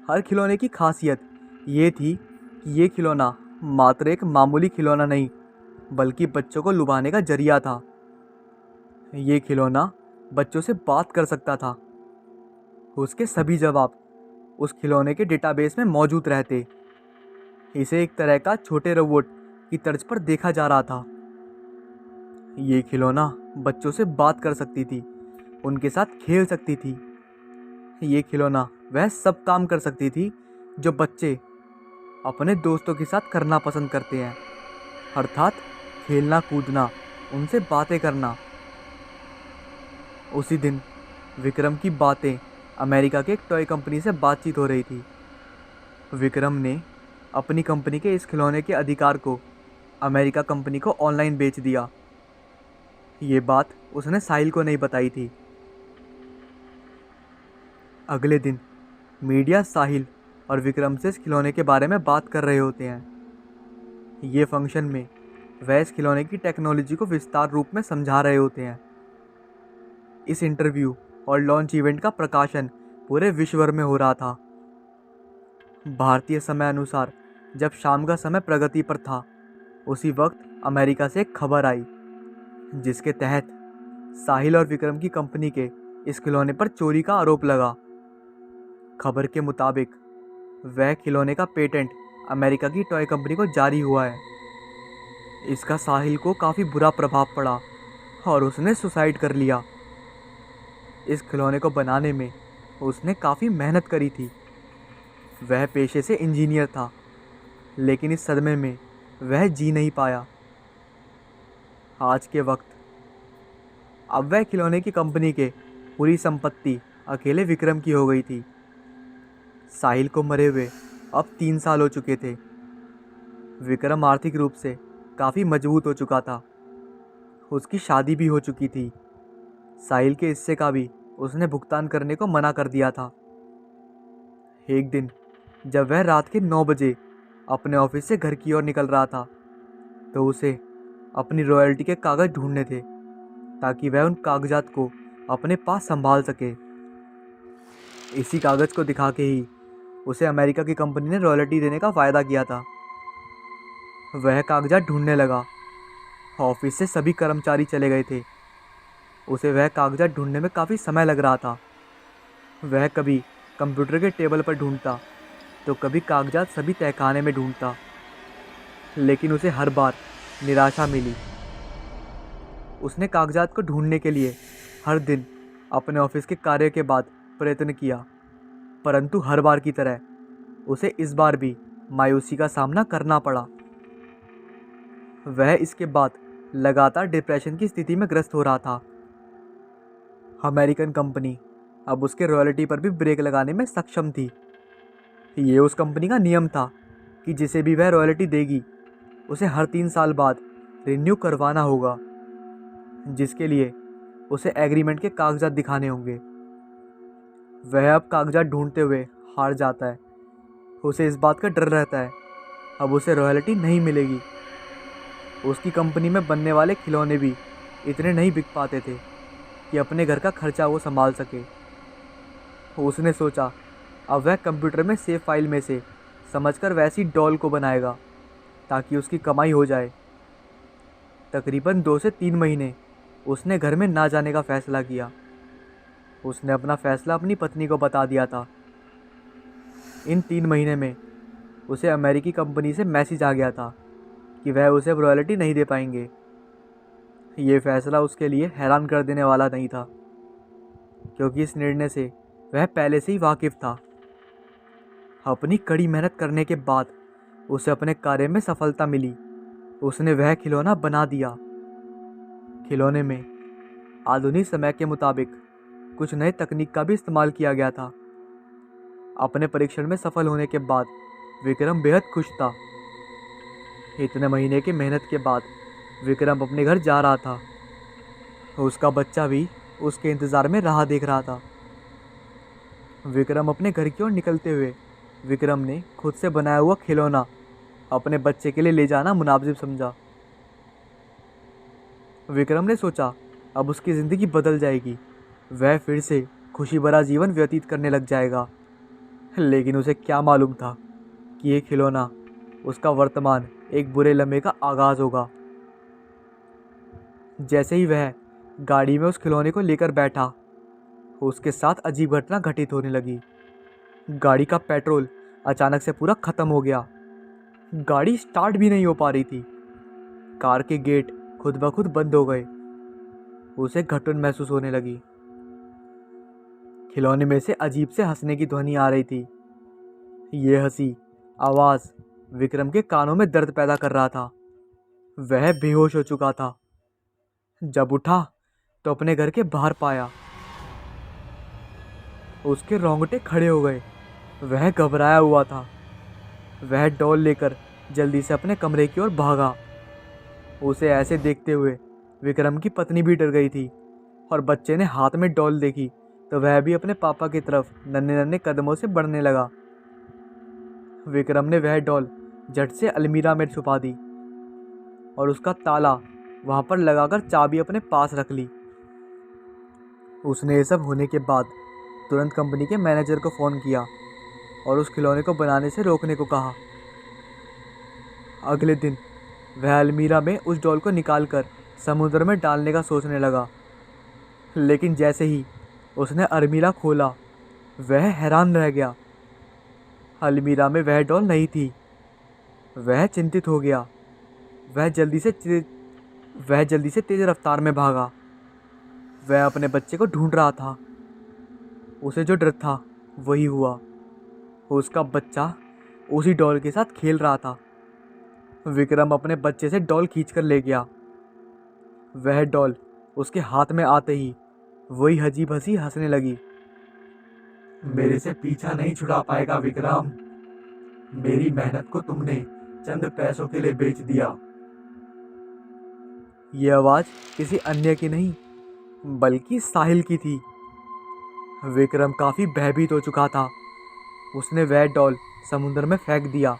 हर खिलौने की खासियत ये थी कि ये खिलौना मात्र एक मामूली खिलौना नहीं बल्कि बच्चों को लुभाने का जरिया था। ये खिलौना बच्चों से बात कर सकता था। उसके सभी जवाब उस खिलौने के डेटाबेस में मौजूद रहते। इसे एक तरह का छोटे रोबोट की तर्ज पर देखा जा रहा था। ये खिलौना बच्चों से बात कर सकती थी, उनके साथ खेल सकती थी। ये खिलौना वह सब काम कर सकती थी जो बच्चे अपने दोस्तों के साथ करना पसंद करते हैं, अर्थात खेलना, कूदना, उनसे बातें करना। उसी दिन विक्रम की बातें अमेरिका के एक टॉय कंपनी से बातचीत हो रही थी। विक्रम ने अपनी कंपनी के इस खिलौने के अधिकार को अमेरिका कंपनी को ऑनलाइन बेच दिया। ये बात उसने साहिल को नहीं बताई थी। अगले दिन मीडिया साहिल और विक्रम से इस खिलौने के बारे में बात कर रहे होते हैं। ये फंक्शन में वह इस खिलौने की टेक्नोलॉजी को विस्तार रूप में समझा रहे होते हैं। इस इंटरव्यू और लॉन्च इवेंट का प्रकाशन पूरे विश्व भर में हो रहा था। भारतीय समय अनुसार जब शाम का समय प्रगति पर था, उसी वक्त अमेरिका से एक खबर आई जिसके तहत साहिल और विक्रम की कंपनी के इस खिलौने पर चोरी का आरोप लगा। खबर के मुताबिक वह खिलौने का पेटेंट अमेरिका की टॉय कंपनी को जारी हुआ है। इसका साहिल को काफ़ी बुरा प्रभाव पड़ा और उसने सुसाइड कर लिया। इस खिलौने को बनाने में उसने काफ़ी मेहनत करी थी। वह पेशे से इंजीनियर था, लेकिन इस सदमे में वह जी नहीं पाया। आज के वक्त अब वह खिलौने की कंपनी के पूरी संपत्ति अकेले विक्रम की हो गई थी। साहिल को मरे हुए अब 3 साल हो चुके थे। विक्रम आर्थिक रूप से काफ़ी मजबूत हो चुका था। उसकी शादी भी हो चुकी थी। साहिल के हिस्से का भी उसने भुगतान करने को मना कर दिया था। एक दिन जब वह रात के 9 बजे अपने ऑफिस से घर की ओर निकल रहा था, तो उसे अपनी रॉयल्टी के कागज़ ढूंढने थे ताकि वह उन कागजात को अपने पास संभाल सके। इसी कागज़ को दिखा के ही उसे अमेरिका की कंपनी ने रॉयल्टी देने का वायदा किया था। वह कागजात ढूंढने लगा। ऑफिस से सभी कर्मचारी चले गए थे। उसे वह कागजात ढूंढने में काफ़ी समय लग रहा था। वह कभी कंप्यूटर के टेबल पर ढूंढता तो कभी कागजात सभी तहखाने में ढूंढता, लेकिन उसे हर बार निराशा मिली। उसने कागजात को ढूंढने के लिए हर दिन अपने ऑफिस के कार्य के बाद प्रयत्न किया, परंतु हर बार की तरह उसे इस बार भी मायूसी का सामना करना पड़ा। वह इसके बाद लगातार डिप्रेशन की स्थिति में ग्रस्त हो रहा था। अमेरिकन कंपनी अब उसके रॉयल्टी पर भी ब्रेक लगाने में सक्षम थी। ये उस कंपनी का नियम था कि जिसे भी वह रॉयल्टी देगी उसे हर 3 साल बाद रिन्यू करवाना होगा, जिसके लिए उसे एग्रीमेंट के कागजात दिखाने होंगे। वह अब कागजात ढूंढते हुए हार जाता है। उसे इस बात का डर रहता है अब उसे रॉयल्टी नहीं मिलेगी। उसकी कंपनी में बनने वाले खिलौने भी इतने नहीं बिक पाते थे कि अपने घर का खर्चा वो संभाल सके। उसने सोचा अब वह कंप्यूटर में सेव फाइल में से समझकर वैसी डॉल को बनाएगा ताकि उसकी कमाई हो जाए। तकरीबन 2 से 3 महीने उसने घर में ना जाने का फ़ैसला किया। उसने अपना फ़ैसला अपनी पत्नी को बता दिया था। इन 3 महीने में उसे अमेरिकी कंपनी से मैसेज आ गया था कि वह उसे अब रॉयल्टी नहीं दे पाएंगे। ये फ़ैसला उसके लिए हैरान कर देने वाला नहीं था, क्योंकि इस निर्णय से वह पहले से ही वाकिफ़ था। अपनी कड़ी मेहनत करने के बाद उसे अपने कार्य में सफलता मिली। उसने वह खिलौना बना दिया। खिलौने में आधुनिक समय के मुताबिक कुछ नए तकनीक का भी इस्तेमाल किया गया था। अपने परीक्षण में सफल होने के बाद विक्रम बेहद खुश था। इतने महीने की मेहनत के बाद विक्रम अपने घर जा रहा था। उसका बच्चा भी उसके इंतज़ार में राह देख रहा था। विक्रम अपने घर की ओर निकलते हुए विक्रम ने खुद से बनाया हुआ खिलौना अपने बच्चे के लिए ले जाना मुनासिब समझा। विक्रम ने सोचा अब उसकी ज़िंदगी बदल जाएगी, वह फिर से खुशी भरा जीवन व्यतीत करने लग जाएगा। लेकिन उसे क्या मालूम था कि ये खिलौना उसका वर्तमान एक बुरे लम्हे का आगाज़ होगा। जैसे ही वह गाड़ी में उस खिलौने को लेकर बैठा, उसके साथ अजीब घटना घटित होने लगी। गाड़ी का पेट्रोल अचानक से पूरा ख़त्म हो गया। गाड़ी स्टार्ट भी नहीं हो पा रही थी। कार के गेट खुद ब खुद बंद हो गए। उसे घुटन महसूस होने लगी। खिलौने में से अजीब से हंसने की ध्वनि आ रही थी। ये हंसी आवाज़ विक्रम के कानों में दर्द पैदा कर रहा था। वह बेहोश हो चुका था। जब उठा तो अपने घर के बाहर पाया। उसके रोंगटे खड़े हो गए। वह घबराया हुआ था। वह डॉल लेकर जल्दी से अपने कमरे की ओर भागा। उसे ऐसे देखते हुए विक्रम की पत्नी भी डर गई थी और बच्चे ने हाथ में डॉल देखी तो वह भी अपने पापा की तरफ नन्हे नन्हे कदमों से बढ़ने लगा। विक्रम ने वह डॉल झट से अलमीरा में छुपा दी और उसका ताला वहां पर लगाकर चाबी अपने पास रख ली। उसने ये सब होने के बाद तुरंत कंपनी के मैनेजर को फ़ोन किया और उस खिलौने को बनाने से रोकने को कहा। अगले दिन वह अलमीरा में उस डॉल को निकालकर समुद्र में डालने का सोचने लगा। लेकिन जैसे ही उसने अलमीरा खोला, वह हैरान रह गया। अलमीरा में वह डॉल नहीं थी। वह चिंतित हो गया। वह जल्दी से तेज़ रफ्तार में भागा। वह अपने बच्चे को ढूंढ रहा था। उसे जो डर था वही हुआ। उसका बच्चा उसी डॉल के साथ खेल रहा था। विक्रम अपने बच्चे से डॉल खींचकर ले गया। वह डॉल उसके हाथ में आते ही वही अजीब हंसी हंसने लगी। मेरे से पीछा नहीं छुड़ा पाएगा विक्रम। मेरी मेहनत को तुमने चंद पैसों के लिए बेच दिया। ये आवाज़ किसी अन्य की नहीं बल्कि साहिल की थी। विक्रम काफ़ी भयभीत हो चुका था। उसने वह डॉल समुद्र में फेंक दिया।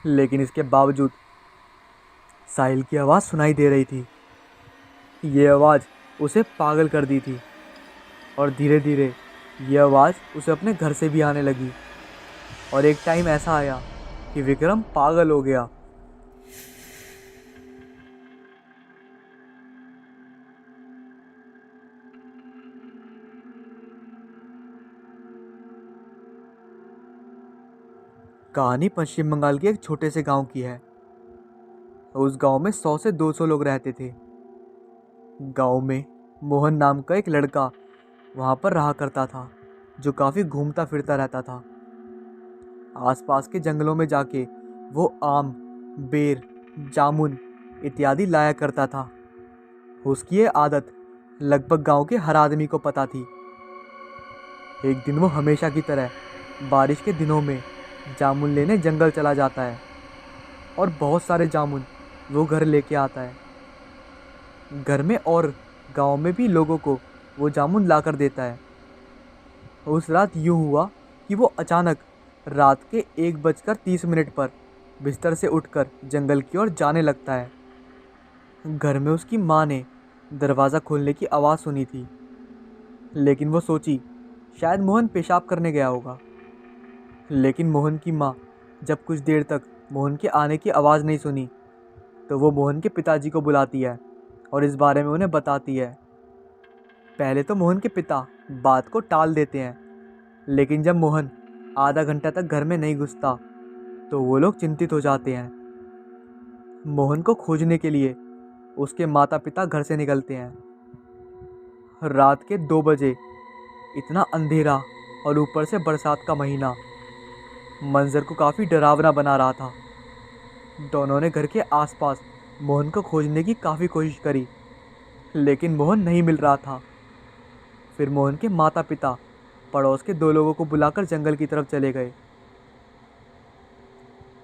लेकिन इसके बावजूद साहिल की आवाज़ सुनाई दे रही थी। ये आवाज़ उसे पागल कर दी थी और धीरे धीरे ये आवाज़ उसे अपने घर से भी आने लगी। और एक टाइम ऐसा आया कि विक्रम पागल हो गया। कहानी पश्चिम बंगाल के एक छोटे से गांव की है। उस गांव में 100 से 200 लोग रहते थे। गांव में मोहन नाम का एक लड़का वहां पर रहा करता था, जो काफ़ी घूमता फिरता रहता था। आसपास के जंगलों में जाके वो आम, बेर, जामुन इत्यादि लाया करता था। उसकी ये आदत लगभग गांव के हर आदमी को पता थी। एक दिन वो हमेशा की तरह बारिश के दिनों में जामुन लेने जंगल चला जाता है और बहुत सारे जामुन वो घर लेके आता है। घर में और गांव में भी लोगों को वो जामुन ला कर देता है। उस रात यूँ हुआ कि वो अचानक रात के 1:30 पर बिस्तर से उठकर जंगल की ओर जाने लगता है। घर में उसकी माँ ने दरवाज़ा खोलने की आवाज़ सुनी थी, लेकिन वो सोची शायद मोहन पेशाब करने गया होगा। लेकिन मोहन की माँ जब कुछ देर तक मोहन के आने की आवाज़ नहीं सुनी, तो वो मोहन के पिताजी को बुलाती है और इस बारे में उन्हें बताती है। पहले तो मोहन के पिता बात को टाल देते हैं, लेकिन जब मोहन आधा घंटा तक घर में नहीं घुसता तो वो लोग चिंतित हो जाते हैं। मोहन को खोजने के लिए उसके माता पिता घर से निकलते हैं। रात के 2 बजे, इतना अंधेरा और ऊपर से बरसात का महीना। मंजर को काफ़ी डरावना बना रहा था। दोनों ने घर के आसपास मोहन को खोजने की काफ़ी कोशिश करी, लेकिन मोहन नहीं मिल रहा था। फिर मोहन के माता पिता पड़ोस के 2 लोगों को बुलाकर जंगल की तरफ चले गए।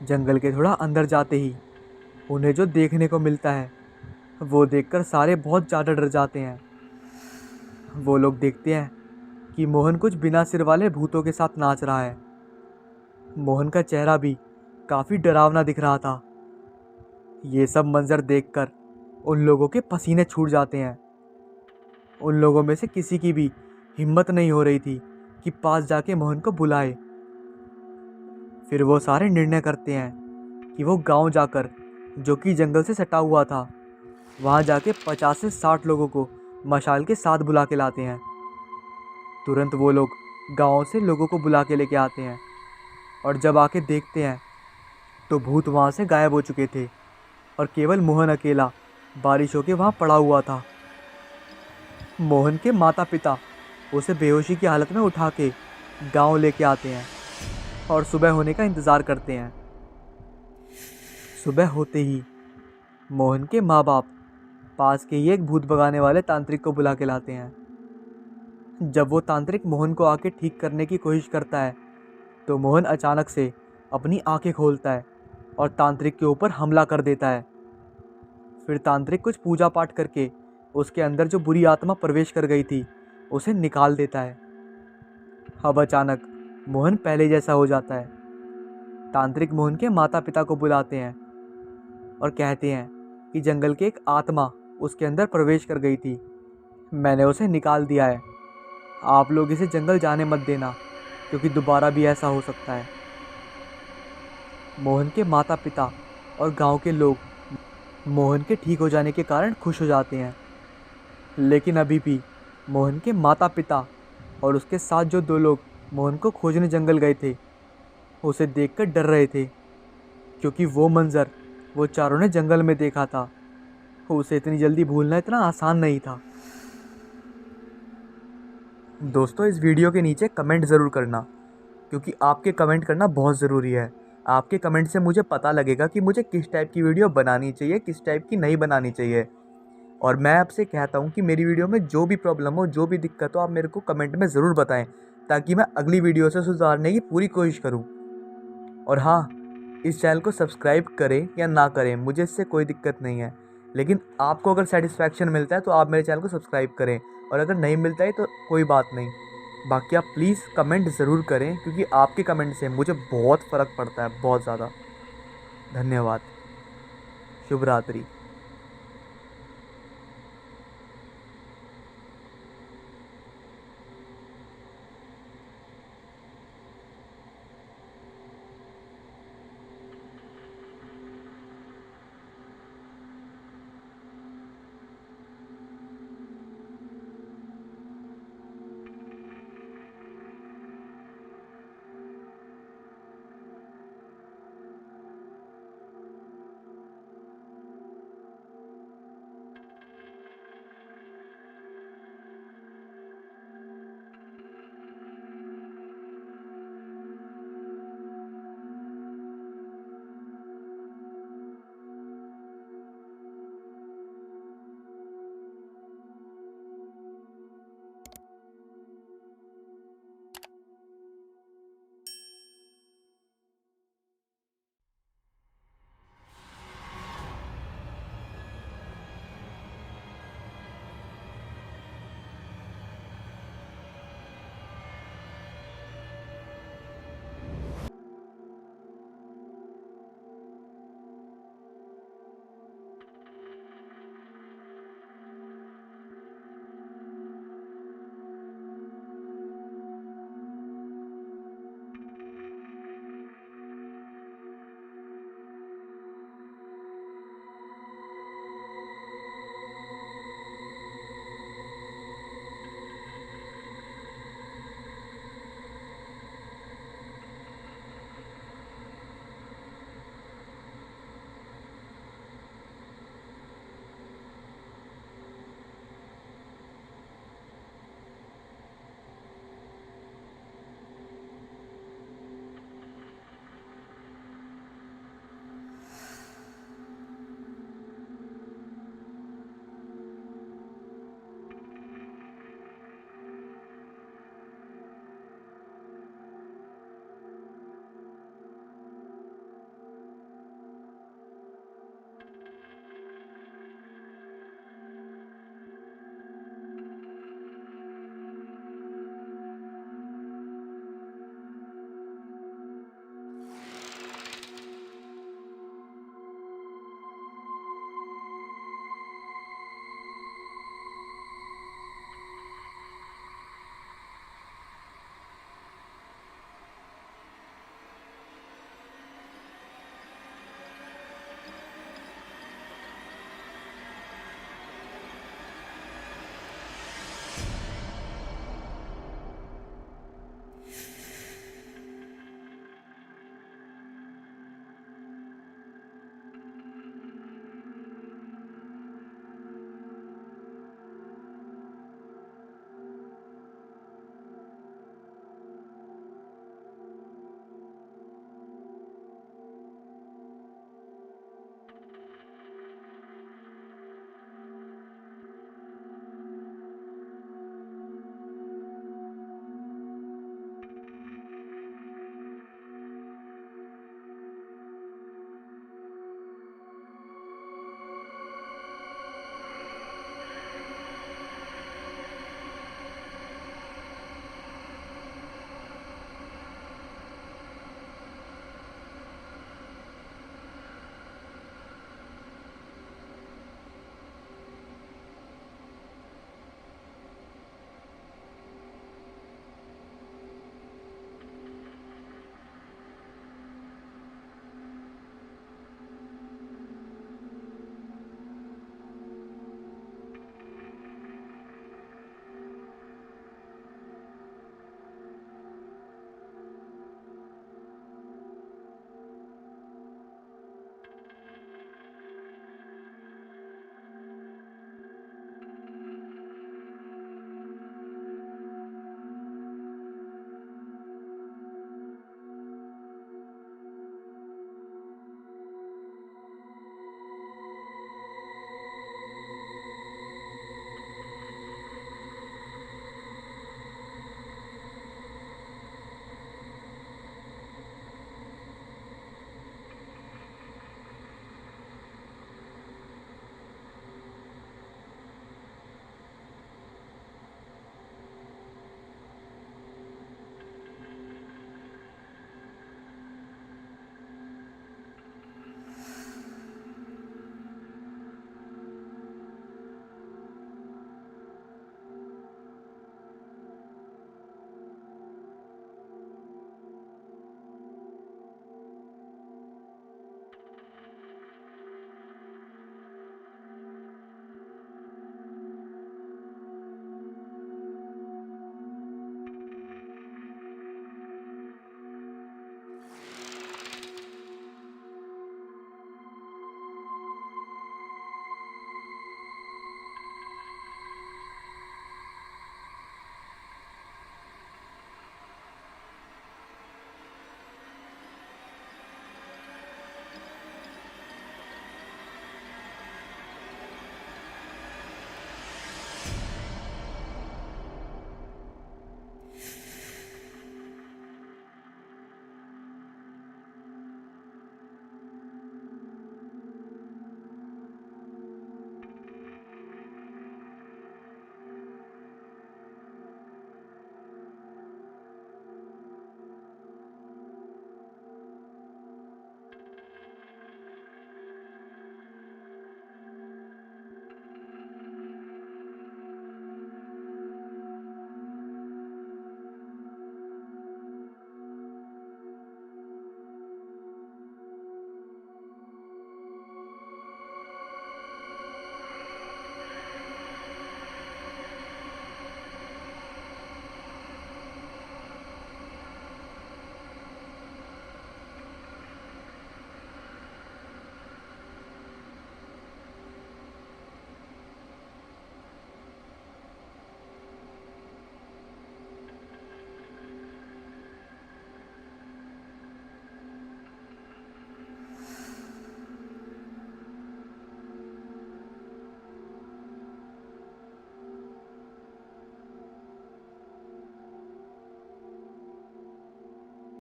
जंगल के थोड़ा अंदर जाते ही उन्हें जो देखने को मिलता है वो देखकर सारे बहुत ज़्यादा डर जाते हैं। वो लोग देखते हैं कि मोहन कुछ बिना सिर वाले भूतों के साथ नाच रहा है। मोहन का चेहरा भी काफ़ी डरावना दिख रहा था। ये सब मंजर देखकर उन लोगों के पसीने छूट जाते हैं। उन लोगों में से किसी की भी हिम्मत नहीं हो रही थी कि पास जाके मोहन को बुलाए। फिर वो सारे निर्णय करते हैं कि वो गांव जाकर, जो कि जंगल से सटा हुआ था, वहां जाके 50 से 60 लोगों को मशाल के साथ बुला के लाते हैं। तुरंत वो लोग गांव से लोगों को बुला के लेके आते हैं और जब आके देखते हैं तो भूत वहां से गायब हो चुके थे और केवल मोहन अकेला बारिश होके वहां पड़ा हुआ था। मोहन के माता पिता उसे बेहोशी की हालत में उठा के गाँव लेके आते हैं और सुबह होने का इंतज़ार करते हैं। सुबह होते ही मोहन के माँ बाप पास के ही एक भूत भगाने वाले तांत्रिक को बुला के लाते हैं। जब वो तांत्रिक मोहन को आके ठीक करने की कोशिश करता है तो मोहन अचानक से अपनी आंखें खोलता है और तांत्रिक के ऊपर हमला कर देता है। फिर तांत्रिक कुछ पूजा पाठ करके उसके अंदर जो बुरी आत्मा प्रवेश कर गई थी उसे निकाल देता है। अब अचानक मोहन पहले जैसा हो जाता है। तांत्रिक मोहन के माता पिता को बुलाते हैं और कहते हैं कि जंगल की एक आत्मा उसके अंदर प्रवेश कर गई थी, मैंने उसे निकाल दिया है। आप लोग इसे जंगल जाने मत देना क्योंकि दोबारा भी ऐसा हो सकता है। मोहन के माता पिता और गांव के लोग मोहन के ठीक हो जाने के कारण खुश हो जाते हैं, लेकिन अभी भी मोहन के माता पिता और उसके साथ जो 2 लोग मोहन को खोजने जंगल गए थे उसे देखकर डर रहे थे, क्योंकि वो मंजर वो चारों ने जंगल में देखा था। उसे इतनी जल्दी भूलना इतना आसान नहीं था। दोस्तों, इस वीडियो के नीचे कमेंट ज़रूर करना, क्योंकि आपके कमेंट करना बहुत ज़रूरी है। आपके कमेंट से मुझे पता लगेगा कि मुझे किस टाइप की वीडियो बनानी चाहिए, किस टाइप की नहीं बनानी चाहिए। और मैं आपसे कहता हूँ कि मेरी वीडियो में जो भी प्रॉब्लम हो, जो भी दिक्कत हो, आप मेरे को कमेंट में ज़रूर बताएं, ताकि मैं अगली वीडियो से सुधारने की पूरी कोशिश करूँ। और हाँ, इस चैनल को सब्सक्राइब करें या ना करें, मुझे इससे कोई दिक्कत नहीं है, लेकिन आपको अगर सेटिस्फैक्शन मिलता है तो आप मेरे चैनल को सब्सक्राइब करें, और अगर नहीं मिलता है तो कोई बात नहीं। बाकी आप प्लीज़ कमेंट ज़रूर करें, क्योंकि आपके कमेंट से मुझे बहुत फ़र्क पड़ता है, बहुत ज़्यादा। धन्यवाद। शुभ रात्रि।